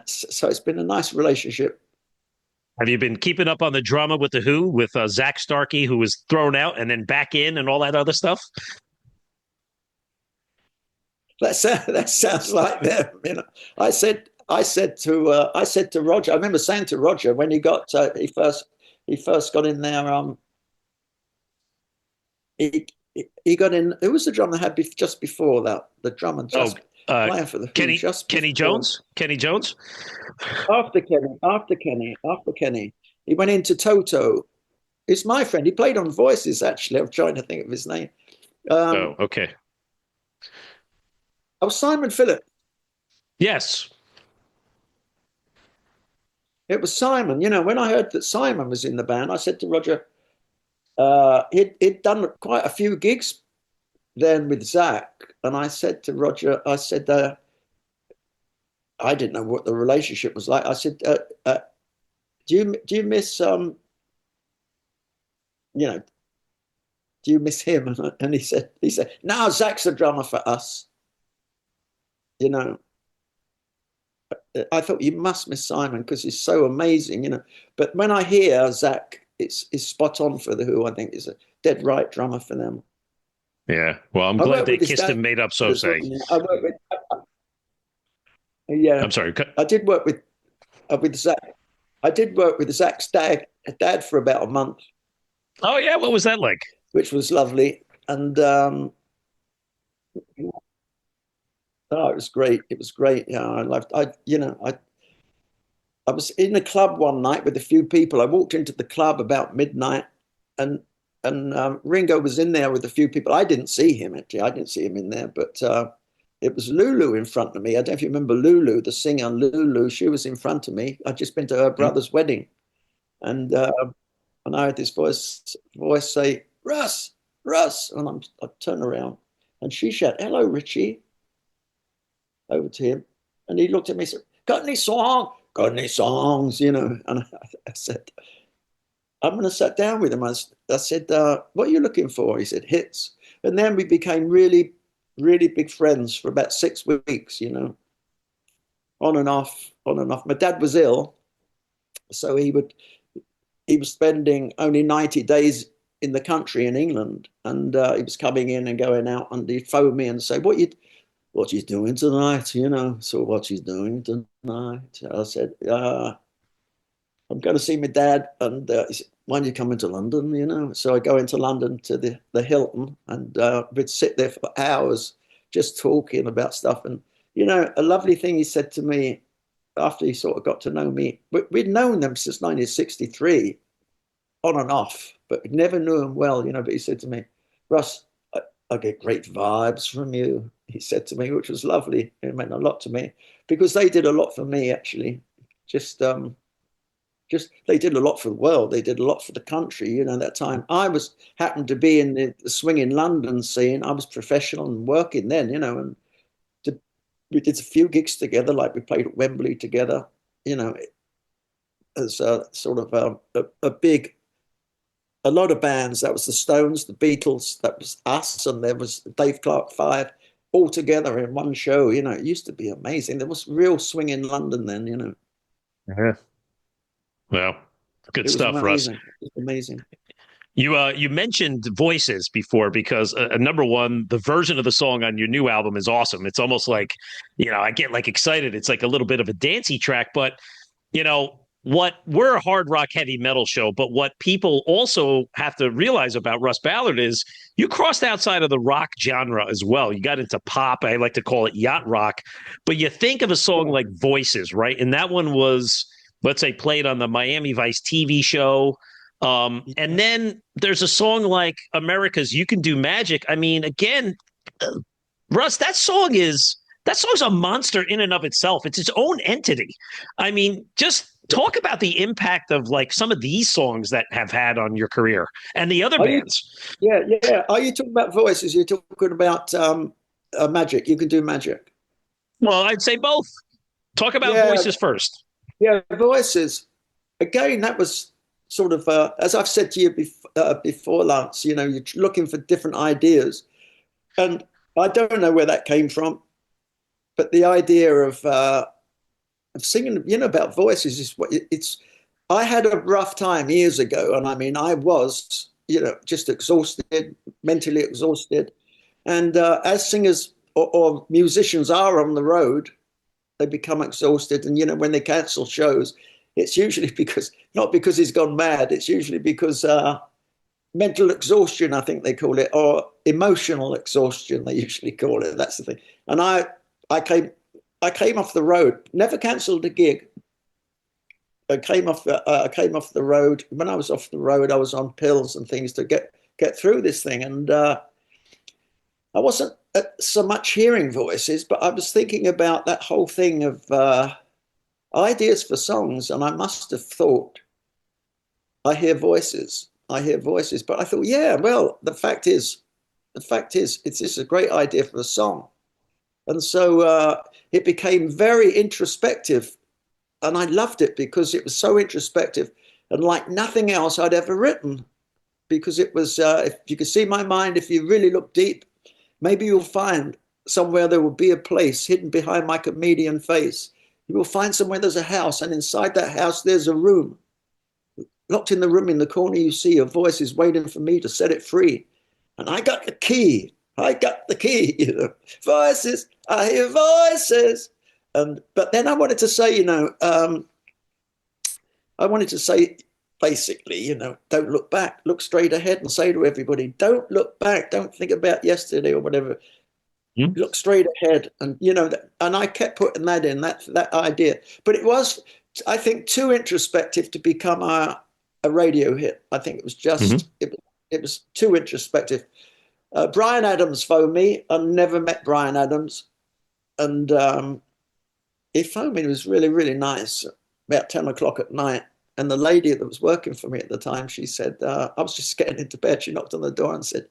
So it's been a nice relationship. Have you been keeping up on the drama with the Who, with Zach Starkey, who was thrown out and then back in and all that other stuff? That sounds like them. I said to Roger. I remember saying to Roger when he first got in there. He got in. Who was the drummer had just before that? The drummer just. Playing for the Kenny Jones. Kenny Jones. After Kenny, he went into Toto. It's my friend. He played on Voices. Actually, I'm trying to think of his name. Okay. Oh, Simon Phillips. Yes. It was Simon. When I heard that Simon was in the band, I said to Roger, he'd done quite a few gigs then with Zach, and I said to Roger, I didn't know what the relationship was like. I said, do you miss do you miss him? And he said, "No, Zach's the drummer for us." I thought, you must miss Simon because he's so amazing, But when I hear Zach, it's spot on for the Who. I think he's a dead right drummer for them. Yeah, well, I'm glad they kissed and made up, so say. I'm sorry. I did work with Zach. I did work with Zach's dad for about a month. Oh yeah, what was that like? Which was lovely, and it was great. It was great. Yeah, I loved. I was in a club one night with a few people. I walked into the club about midnight, and Ringo was in there with a few people. I didn't see him, actually. I didn't see him in there, but it was Lulu in front of me. I don't know if you remember Lulu, the singer Lulu. She was in front of me. I'd just been to her brother's wedding. And I heard this voice say, "Russ, Russ." And I turn around and she shouted, "Hello, Richie," over to him. And he looked at me and said, "Got any song? got any songs, And I said, I'm going to sit down with him. I said, what are you looking for? He said, hits. And then we became really, really big friends for about 6 weeks, on and off, on and off. My dad was ill, so he was spending only 90 days in the country in England, and he was coming in and going out, and he'd phone me and say, what she's doing tonight, so what she's doing tonight. I said, I'm going to see my dad, and he said, why don't you come into London, So I go into London to the Hilton, and we'd sit there for hours just talking about stuff. And, a lovely thing he said to me after he sort of got to know me, we'd known them since 1963, on and off, but we never knew him well, but he said to me, Russ, I get great vibes from you, he said to me, which was lovely. It meant a lot to me because they did a lot for me, actually. Just they did a lot for the world. They did a lot for the country. That time I happened to be in the swinging London scene. I was professional and working then, and we did a few gigs together, like we played at Wembley together, as a sort of a lot of bands. That was the Stones, the Beatles, that was us, and there was Dave Clark 5 all together in one show. It used to be amazing. There was real swing in London then, Yeah. Well, good stuff, Russ. It was amazing. You mentioned voices before because number one, the version of the song on your new album is awesome. It's almost like, I get like excited. It's like a little bit of a dancey track, but what we're a hard rock heavy metal show, but what people also have to realize about Russ Ballard is you crossed outside of the rock genre as well. You got into pop. I like to call it yacht rock, but you think of a song like Voices, right? And that one was, let's say, played on the Miami Vice TV show. And then there's a song like America's You Can Do Magic. I mean, again, Russ, that song's a monster in and of itself. It's its own entity. I mean, just talk about the impact of like some of these songs that have had on your career and the other bands. Yeah. Are you talking about Voices? You're talking about Magic. You Can Do Magic. Well, I'd say both. Talk about Voices first. Yeah, Voices. Again, that was sort of, as I've said to you before, Lance, you're looking for different ideas. And I don't know where that came from, but the idea of singing, about voices is what it's. I had a rough time years ago, and I mean, I was, just exhausted, mentally exhausted. And as singers or musicians are on the road, they become exhausted. And, when they cancel shows, it's usually not because he's gone mad. It's usually because mental exhaustion, I think they call it, or emotional exhaustion, they usually call it. That's the thing. And I came off the road, never cancelled a gig. I came off the road. When I was off the road, I was on pills and things to get through this thing. And I wasn't so much hearing voices, but I was thinking about that whole thing of ideas for songs. And I must have thought, I hear voices. But I thought, yeah, well, the fact is, it's just a great idea for a song. And so it became very introspective. And I loved it because it was so introspective and like nothing else I'd ever written. Because it was, if you could see my mind, if you really look deep, maybe you'll find somewhere there will be a place hidden behind my comedian face. You will find somewhere there's a house, and inside that house there's a room. Locked in the room, in the corner you see a voice is waiting for me to set it free. And I got the key. Voices, I hear voices. But then I wanted to say, basically, don't look back, look straight ahead and say to everybody, don't look back, don't think about yesterday or whatever. Look straight ahead. And, and I kept putting that in, that idea. But it was, I think, too introspective to become a radio hit. I think it was just, it was too introspective. Bryan Adams phoned me. I never met Bryan Adams. And he phoned me. It was really, really nice, about 10 o'clock at night. And the lady that was working for me at the time, she said, I was just getting into bed. She knocked on the door and said,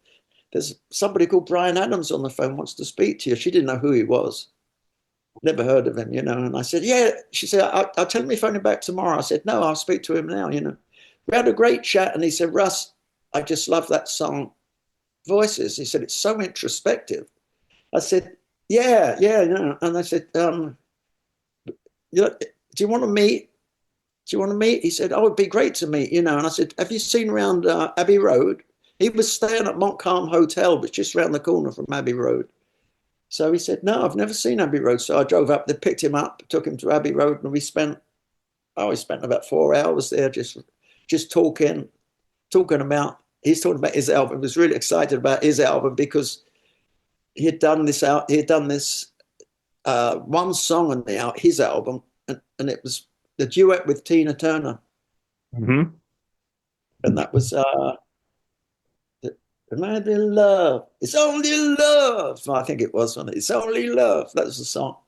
there's somebody called Bryan Adams on the phone, wants to speak to you. She didn't know who he was. Never heard of him, And I said, yeah. She said, I'll tell him if phoning back tomorrow. I said, no, I'll speak to him now. We had a great chat, and he said, Russ, I just love that song, Voices. He said, it's so introspective. I said, yeah. And I said, do you want to meet? Do you want to meet? He said, oh, it'd be great to meet, And I said, have you seen around Abbey Road? He was staying at Montcalm Hotel, which is just around the corner from Abbey Road. So he said, no, I've never seen Abbey Road. So I drove up, they picked him up, took him to Abbey Road, and we spent about 4 hours there just talking about, he's talking about his album. He was really excited about his album because he had done this one song on his album, and it was the duet with Tina Turner. Mm-hmm. And that was it might be love. It's only love. I think it was. It's only love. That was the song.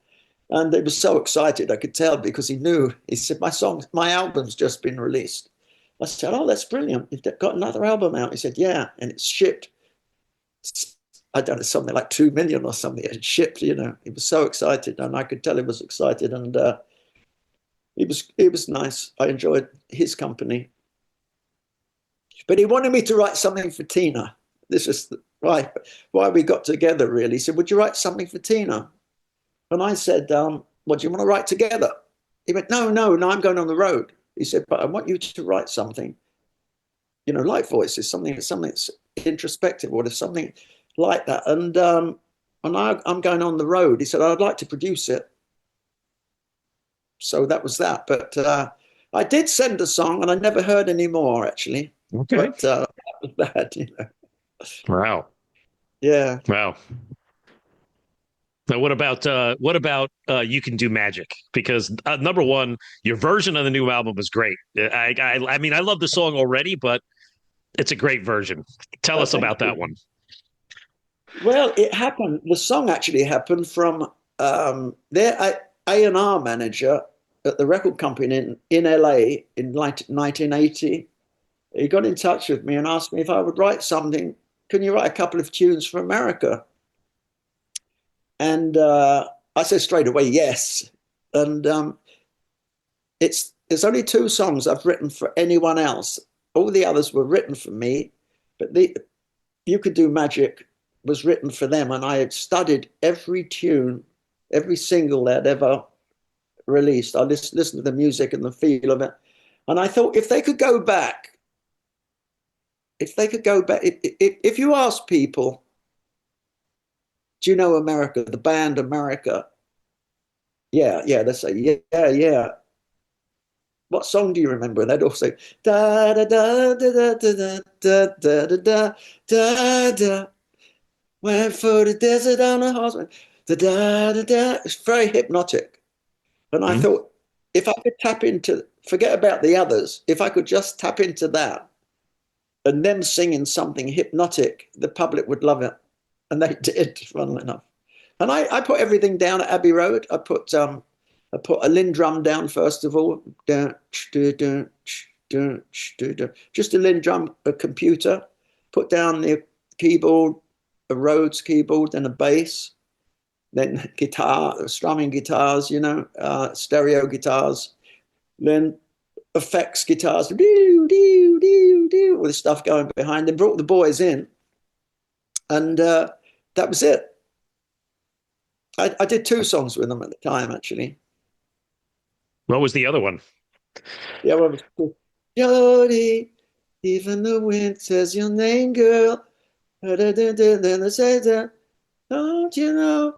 And they were so excited, I could tell, because he knew. He said, my album's just been released. I said, oh, that's brilliant. You've got another album out. He said, yeah, and it's shipped. I don't know, something like 2 million or something. It shipped, He was so excited, and I could tell he was excited. And it was nice. I enjoyed his company. But he wanted me to write something for Tina. This is why we got together, really. He said, would you write something for Tina? And I said, what, do you want to write together? He went, no, I'm going on the road. He said, but I want you to write something, like Voices, something that's introspective, or something like that. And I'm going on the road. He said, I'd like to produce it. So that was that. But I did send a song, and I never heard any more, actually. Okay. But that was bad, Wow. Yeah. Wow. Now, what about You Can Do Magic? Because number one, your version of the new album was great. I mean, I love the song already, but it's a great version. Tell us about that one. Well, it happened. The song actually happened from their A&R manager at the record company in LA in 1980. He got in touch with me and asked me if I would write something. Can you write a couple of tunes for America? And I said straight away, yes. And there's only 2 songs I've written for anyone else. All the others were written for me, but You Could Do Magic was written for them. And I had studied every tune, every single they'd ever released. I listened to the music and the feel of it. And I thought, if they could go back, if you ask people, do you know America, the band America? Yeah, they say, yeah. What song do you remember? And they'd all say, da da da da da da da da da da da. Went for the desert on a horseman. Da da da da. It's very hypnotic. And I thought, if I could forget about the others, if I could just tap into that, and them singing something hypnotic, the public would love it. And they did, funnily enough. And I put everything down at Abbey Road. I put a Linn drum down first of all. Just a Linn drum, a computer. Put down the keyboard, a Rhodes keyboard, then a bass, then guitar, strumming guitars, stereo guitars, then effects guitars, all this stuff going behind. They brought the boys in, and that was it. I did 2 songs with them at the time, actually. What was the other one? Yeah, well, it was Jody, even the wind says your name, girl. Then they say that, don't you know,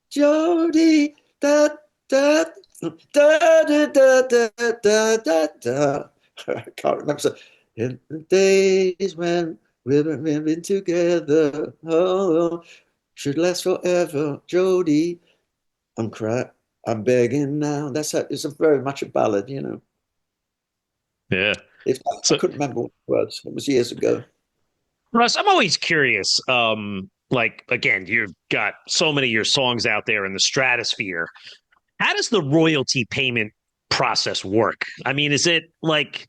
Jody, da da da da da da da da da. I can't remember. So, in the days when we've been living together, oh, should last forever, Jody. I'm crying, I'm begging now. It's very much a ballad, Yeah. I couldn't remember what the words. It was years ago. Russ, I'm always curious. Like, again, you've got so many of your songs out there in the stratosphere. How does the royalty payment process work? I mean, is it like,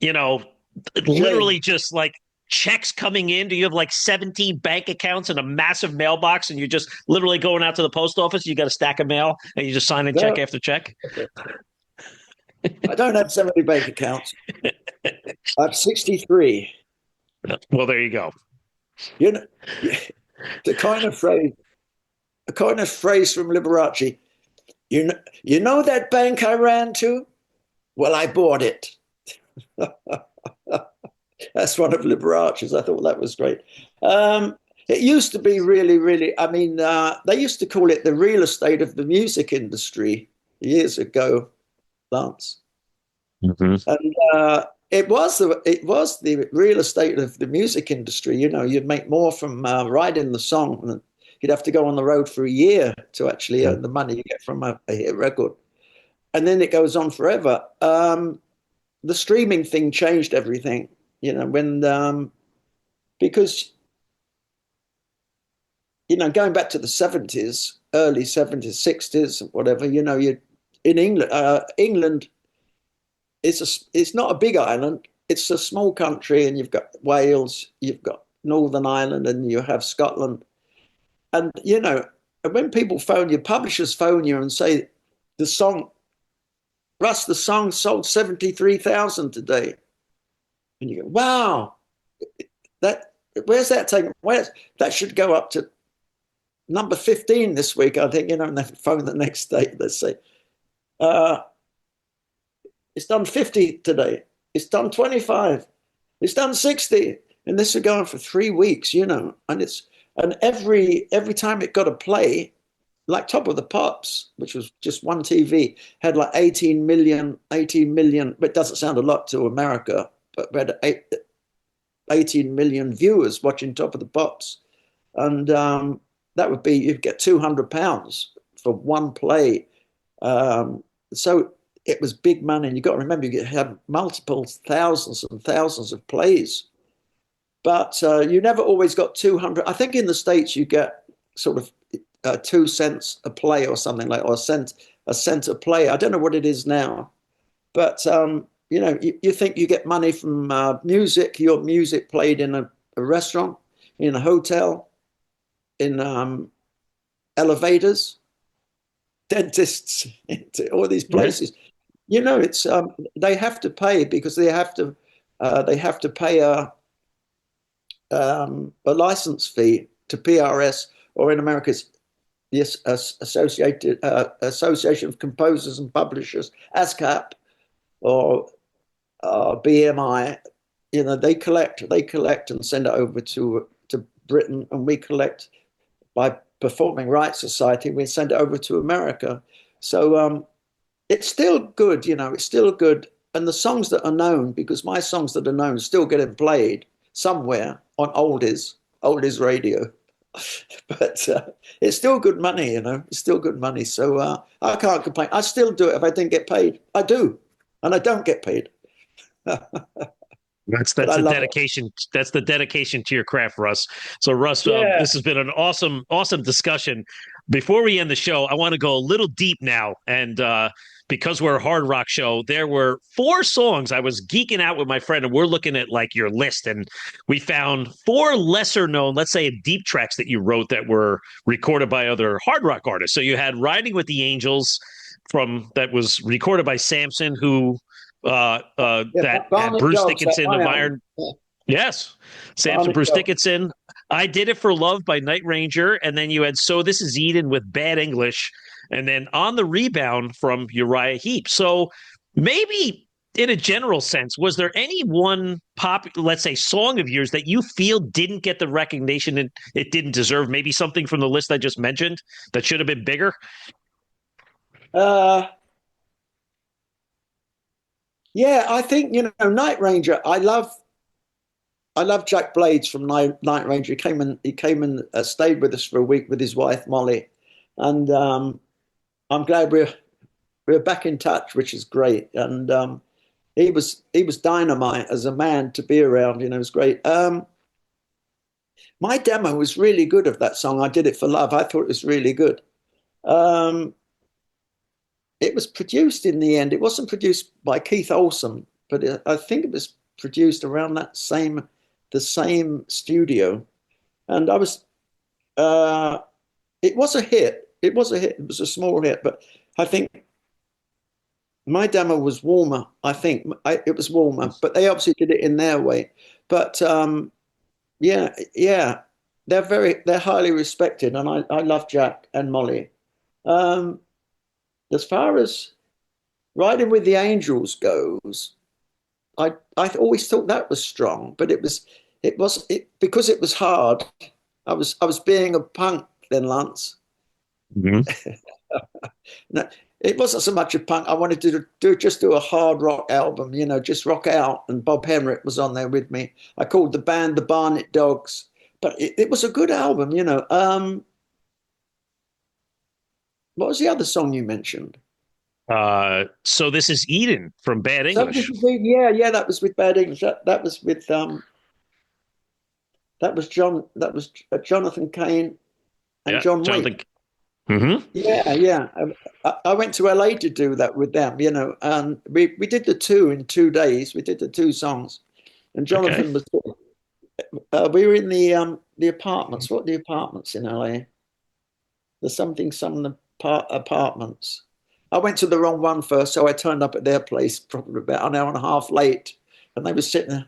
literally just like checks coming in? Do you have like 17 bank accounts and a massive mailbox, and you're just literally going out to the post office? You got a stack of mail, and you just sign in check after check? I don't have so many bank accounts. I have 63. Well, there you go. You know, the kind of phrase from Liberace. You know that bank I ran to? Well, I bought it. That's one of Liberace's. I thought that was great. It used to be really, really, I mean, they used to call it the real estate of the music industry years ago, Lance. Mm-hmm. And it was the real estate of the music industry. You know, you'd make more from writing the song than you'd have to go on the road for a year to actually earn the money you get from a hit record. And then it goes on forever. The streaming thing changed everything, you know, when because, you know, going back to the 70s, early 70s, 60s, whatever, you know, you in England, it's not a big island. It's a small country, and you've got Wales, you've got Northern Ireland, and you have Scotland. And, you know, when people phone you, publishers phone you and say, Russ, the song sold 73,000 today. And you go, wow, where's that taken? That should go up to number 15 this week, I think, you know, and they phone the next day. They say, it's done 50 today. It's done 25. It's done 60. And this would go on for 3 weeks, you know, and every time it got a play, like Top of the Pops, which was just one TV, had like 18 million, but it doesn't sound a lot to America, but we had 18 million viewers watching Top of the Pops. And that would be, you'd get £200 for one play. So it was big money. And you've got to remember, you have multiple thousands and thousands of plays. But you never always got 200. I think in the States you get sort of 2 cents a play or something like, or a cent a play. I don't know what it is now, but you know, you think you get money from music. Your music played in a restaurant, in a hotel, in elevators, dentists, all these places. Right. You know, it's they have to pay because they have to pay a license fee to PRS, or in America, it's the Association of Composers and Publishers, ASCAP, or BMI. You know, they collect and send it over to Britain, and we collect by Performing Rights Society. We send it over to America. So it's still good, you know, it's still good. And the songs that are known, because my songs that are known still getting played somewhere on oldies radio. But it's still good money, you know, it's still good money. So I can't complain. I still do it if I didn't get paid. I do, and I don't get paid. That's the dedication. It. That's the dedication to your craft, Russ. So, Russ, this has been an awesome discussion. Before we end the show, I want to go a little deep now, and because we're a hard rock show, there were 4 songs. I was geeking out with my friend, and we're looking at like your list, and we found 4 lesser known, let's say, deep tracks that you wrote that were recorded by other hard rock artists. So you had "Riding with the Angels" that was recorded by Samson, who that Bruce Dickinson of Iron. Yes, Samson, Bruce Dickinson. "I Did It for Love" by Night Ranger, and then you had "So This Is Eden" with Bad English, and then "On the Rebound" from Uriah Heep. So maybe in a general sense, was there any one let's say, song of yours that you feel didn't get the recognition it didn't deserve? Maybe something from the list I just mentioned that should have been bigger? Yeah, I think, you know, Night Ranger. I love Jack Blades from Night Ranger. He came and stayed with us for a week with his wife Molly, and I'm glad we're back in touch, which is great. And he was dynamite as a man to be around. You know, it was great. My demo was really good of that song. "I Did It for Love." I thought it was really good. It was produced in the end. It wasn't produced by Keith Olsen, but I think it was produced around that same the same studio, and I was. It was a hit. It was a hit. It was a small hit, but I think my demo was warmer. I think it was warmer, but they obviously did it in their way. But yeah, yeah, they're highly respected, and I love Jack and Molly. Um, as far as Riding with the Angels goes, I always thought that was strong, but because it was hard. I was being a punk then, Lance. Mm-hmm. No, it wasn't so much a punk. I wanted to do a hard rock album, just rock out. And Bob Henrik was on there with me. I called the band the Barnet Dogs, but it was a good album. What was the other song you mentioned? So This Is Eden from Bad English. Yeah, that was with Bad English. That was with that was Jonathan Cain and John Waite. Mm-hmm. Yeah. I went to LA to do that with them, and we did the two in 2 days. We did the two songs, and Jonathan was. We were in the apartments. What are the apartments in LA? There's some apartments. I went to the wrong one first, so I turned up at their place probably about an hour and a half late, and they were sitting there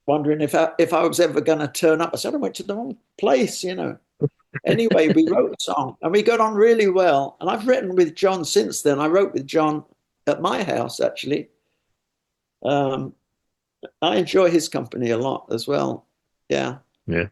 wondering if I was ever going to turn up. I said I went to the wrong place. Anyway, we wrote a song and we got on really well. And I've written with John since then. I wrote with John at my house, actually. I enjoy his company a lot as well. Yeah. Yeah.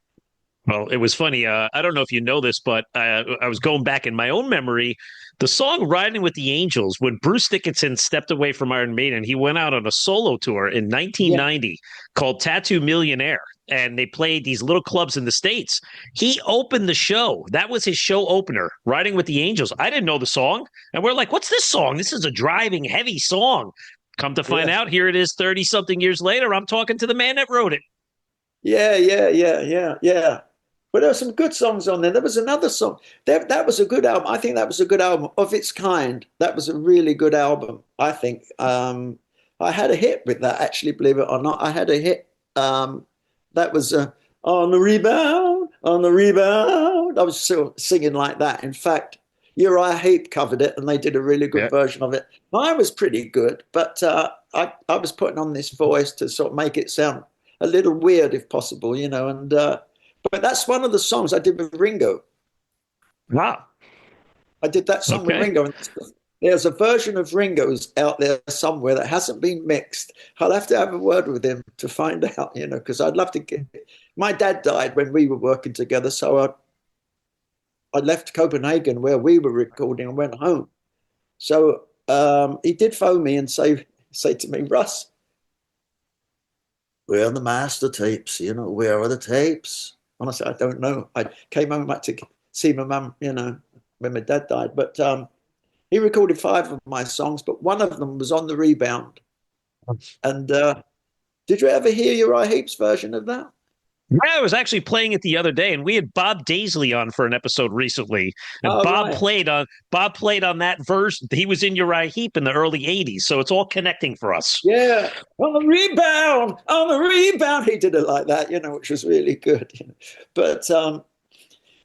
Well, it was funny. I don't know if you know this, but I was going back in my own memory. The song Riding with the Angels, when Bruce Dickinson stepped away from Iron Maiden, he went out on a solo tour in 1990 called Tattoo Millionaire. And they played these little clubs in the States. He opened the show. That was his show opener, Riding with the Angels. I didn't know the song. And we're like, what's this song? This is a driving, heavy song. Come to find out, here it is 30-something years later. I'm talking to the man that wrote it. Yeah. But there were some good songs on there. There was another song. That was a good album. I think that was a good album of its kind. That was a really good album, I think. I had a hit with that, actually, believe it or not. I had a hit. That was on the rebound, on the rebound. I was still singing like that. In fact, Uriah Heep covered it, and they did a really good version of it. Mine was pretty good, but I was putting on this voice to sort of make it sound a little weird, if possible, And but that's one of the songs I did with Ringo. Wow. I did that song with Ringo. There's a version of Ringo's out there somewhere that hasn't been mixed. I'll have to have a word with him to find out, because I'd love to get it. My dad died when we were working together, so I left Copenhagen where we were recording and went home. So he did phone me and say to me, Russ, where are the master tapes? Where are the tapes? And I said, I don't know. I came home back to see my mum, when my dad died. But he recorded 5 of my songs, but one of them was on the rebound. And did you ever hear Uriah Heep's version of that? Yeah, I was actually playing it the other day, and we had Bob Daisley on for an episode recently, and Bob played on that version. He was in Uriah Heep in the early '80s, so it's all connecting for us. Yeah, on the rebound. He did it like that, which was really good. But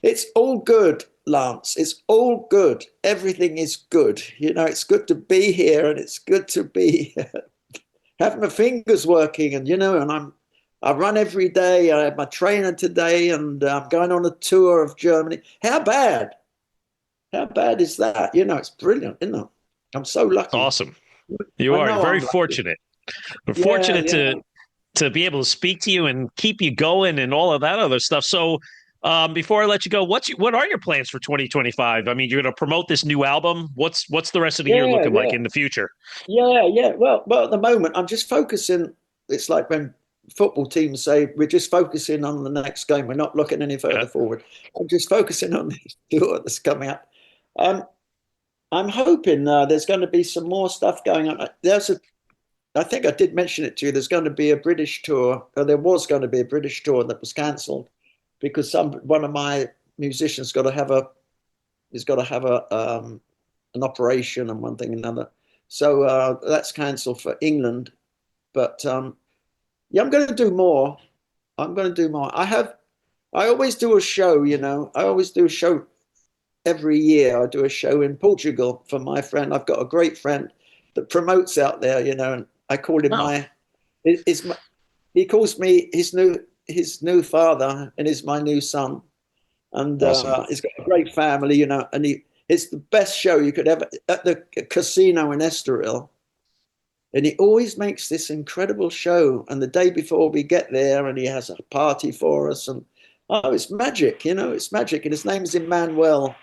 it's all good, Lance. It's all good. Everything is good. It's good to be here, and it's good to be having my fingers working, and and I run every day. I have my trainer today, and I'm going on a tour of Germany. How bad? How bad is that? It's brilliant, isn't it? I'm so lucky. It's awesome. You are very fortunate. We're fortunate to be able to speak to you and keep you going and all of that other stuff. So before I let you go, what are your plans for 2025? I mean, you're going to promote this new album. What's the rest of the year looking like in the future? Yeah. Well, at the moment, I'm just focusing. It's like when football teams say we're just focusing on the next game. We're not looking any further forward. I'm just focusing on this tour that's coming up. I'm hoping there's going to be some more stuff going on. I think I did mention it to you. There's going to be a British tour. There was going to be a British tour that was cancelled because one of my musicians got to have an operation and one thing and another. So that's cancelled for England. But I'm going to do more. I'm going to do more. I always do a show, you know. I always do a show every year. I do a show in Portugal for my friend. I've got a great friend that promotes out there, you know, and I call him he calls me his new father, and he's my new son. And awesome. He's got a great family, you know, and it's the best show you could ever, at the casino in Estoril. And he always makes this incredible show. And the day before we get there, and he has a party for us, and it's magic, you know, it's magic. And his name's Emmanuel.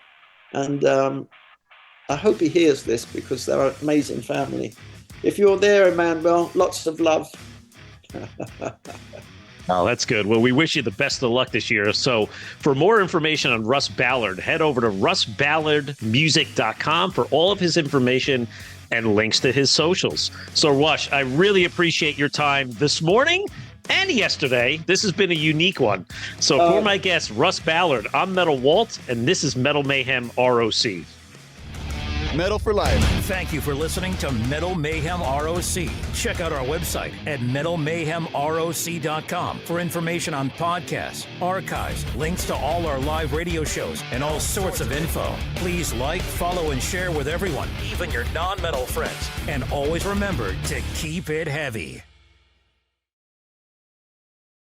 And I hope he hears this, because they're an amazing family. If you're there, Emmanuel, lots of love. Oh, that's good. Well, we wish you the best of luck this year. So for more information on Russ Ballard, head over to russballardmusic.com for all of his information and links to his socials. So, Rush, I really appreciate your time this morning and yesterday. This has been a unique one. So for my guest, Russ Ballard, I'm Metal Walt, and this is Metal Mayhem ROC. Metal for life. Thank you for listening to Metal Mayhem ROC. Check out our website at metalmayhemroc.com for information on podcasts, archives, links to all our live radio shows, and all sorts of info. Please like, follow, and share with everyone, even your non-metal friends. And always remember to keep it heavy.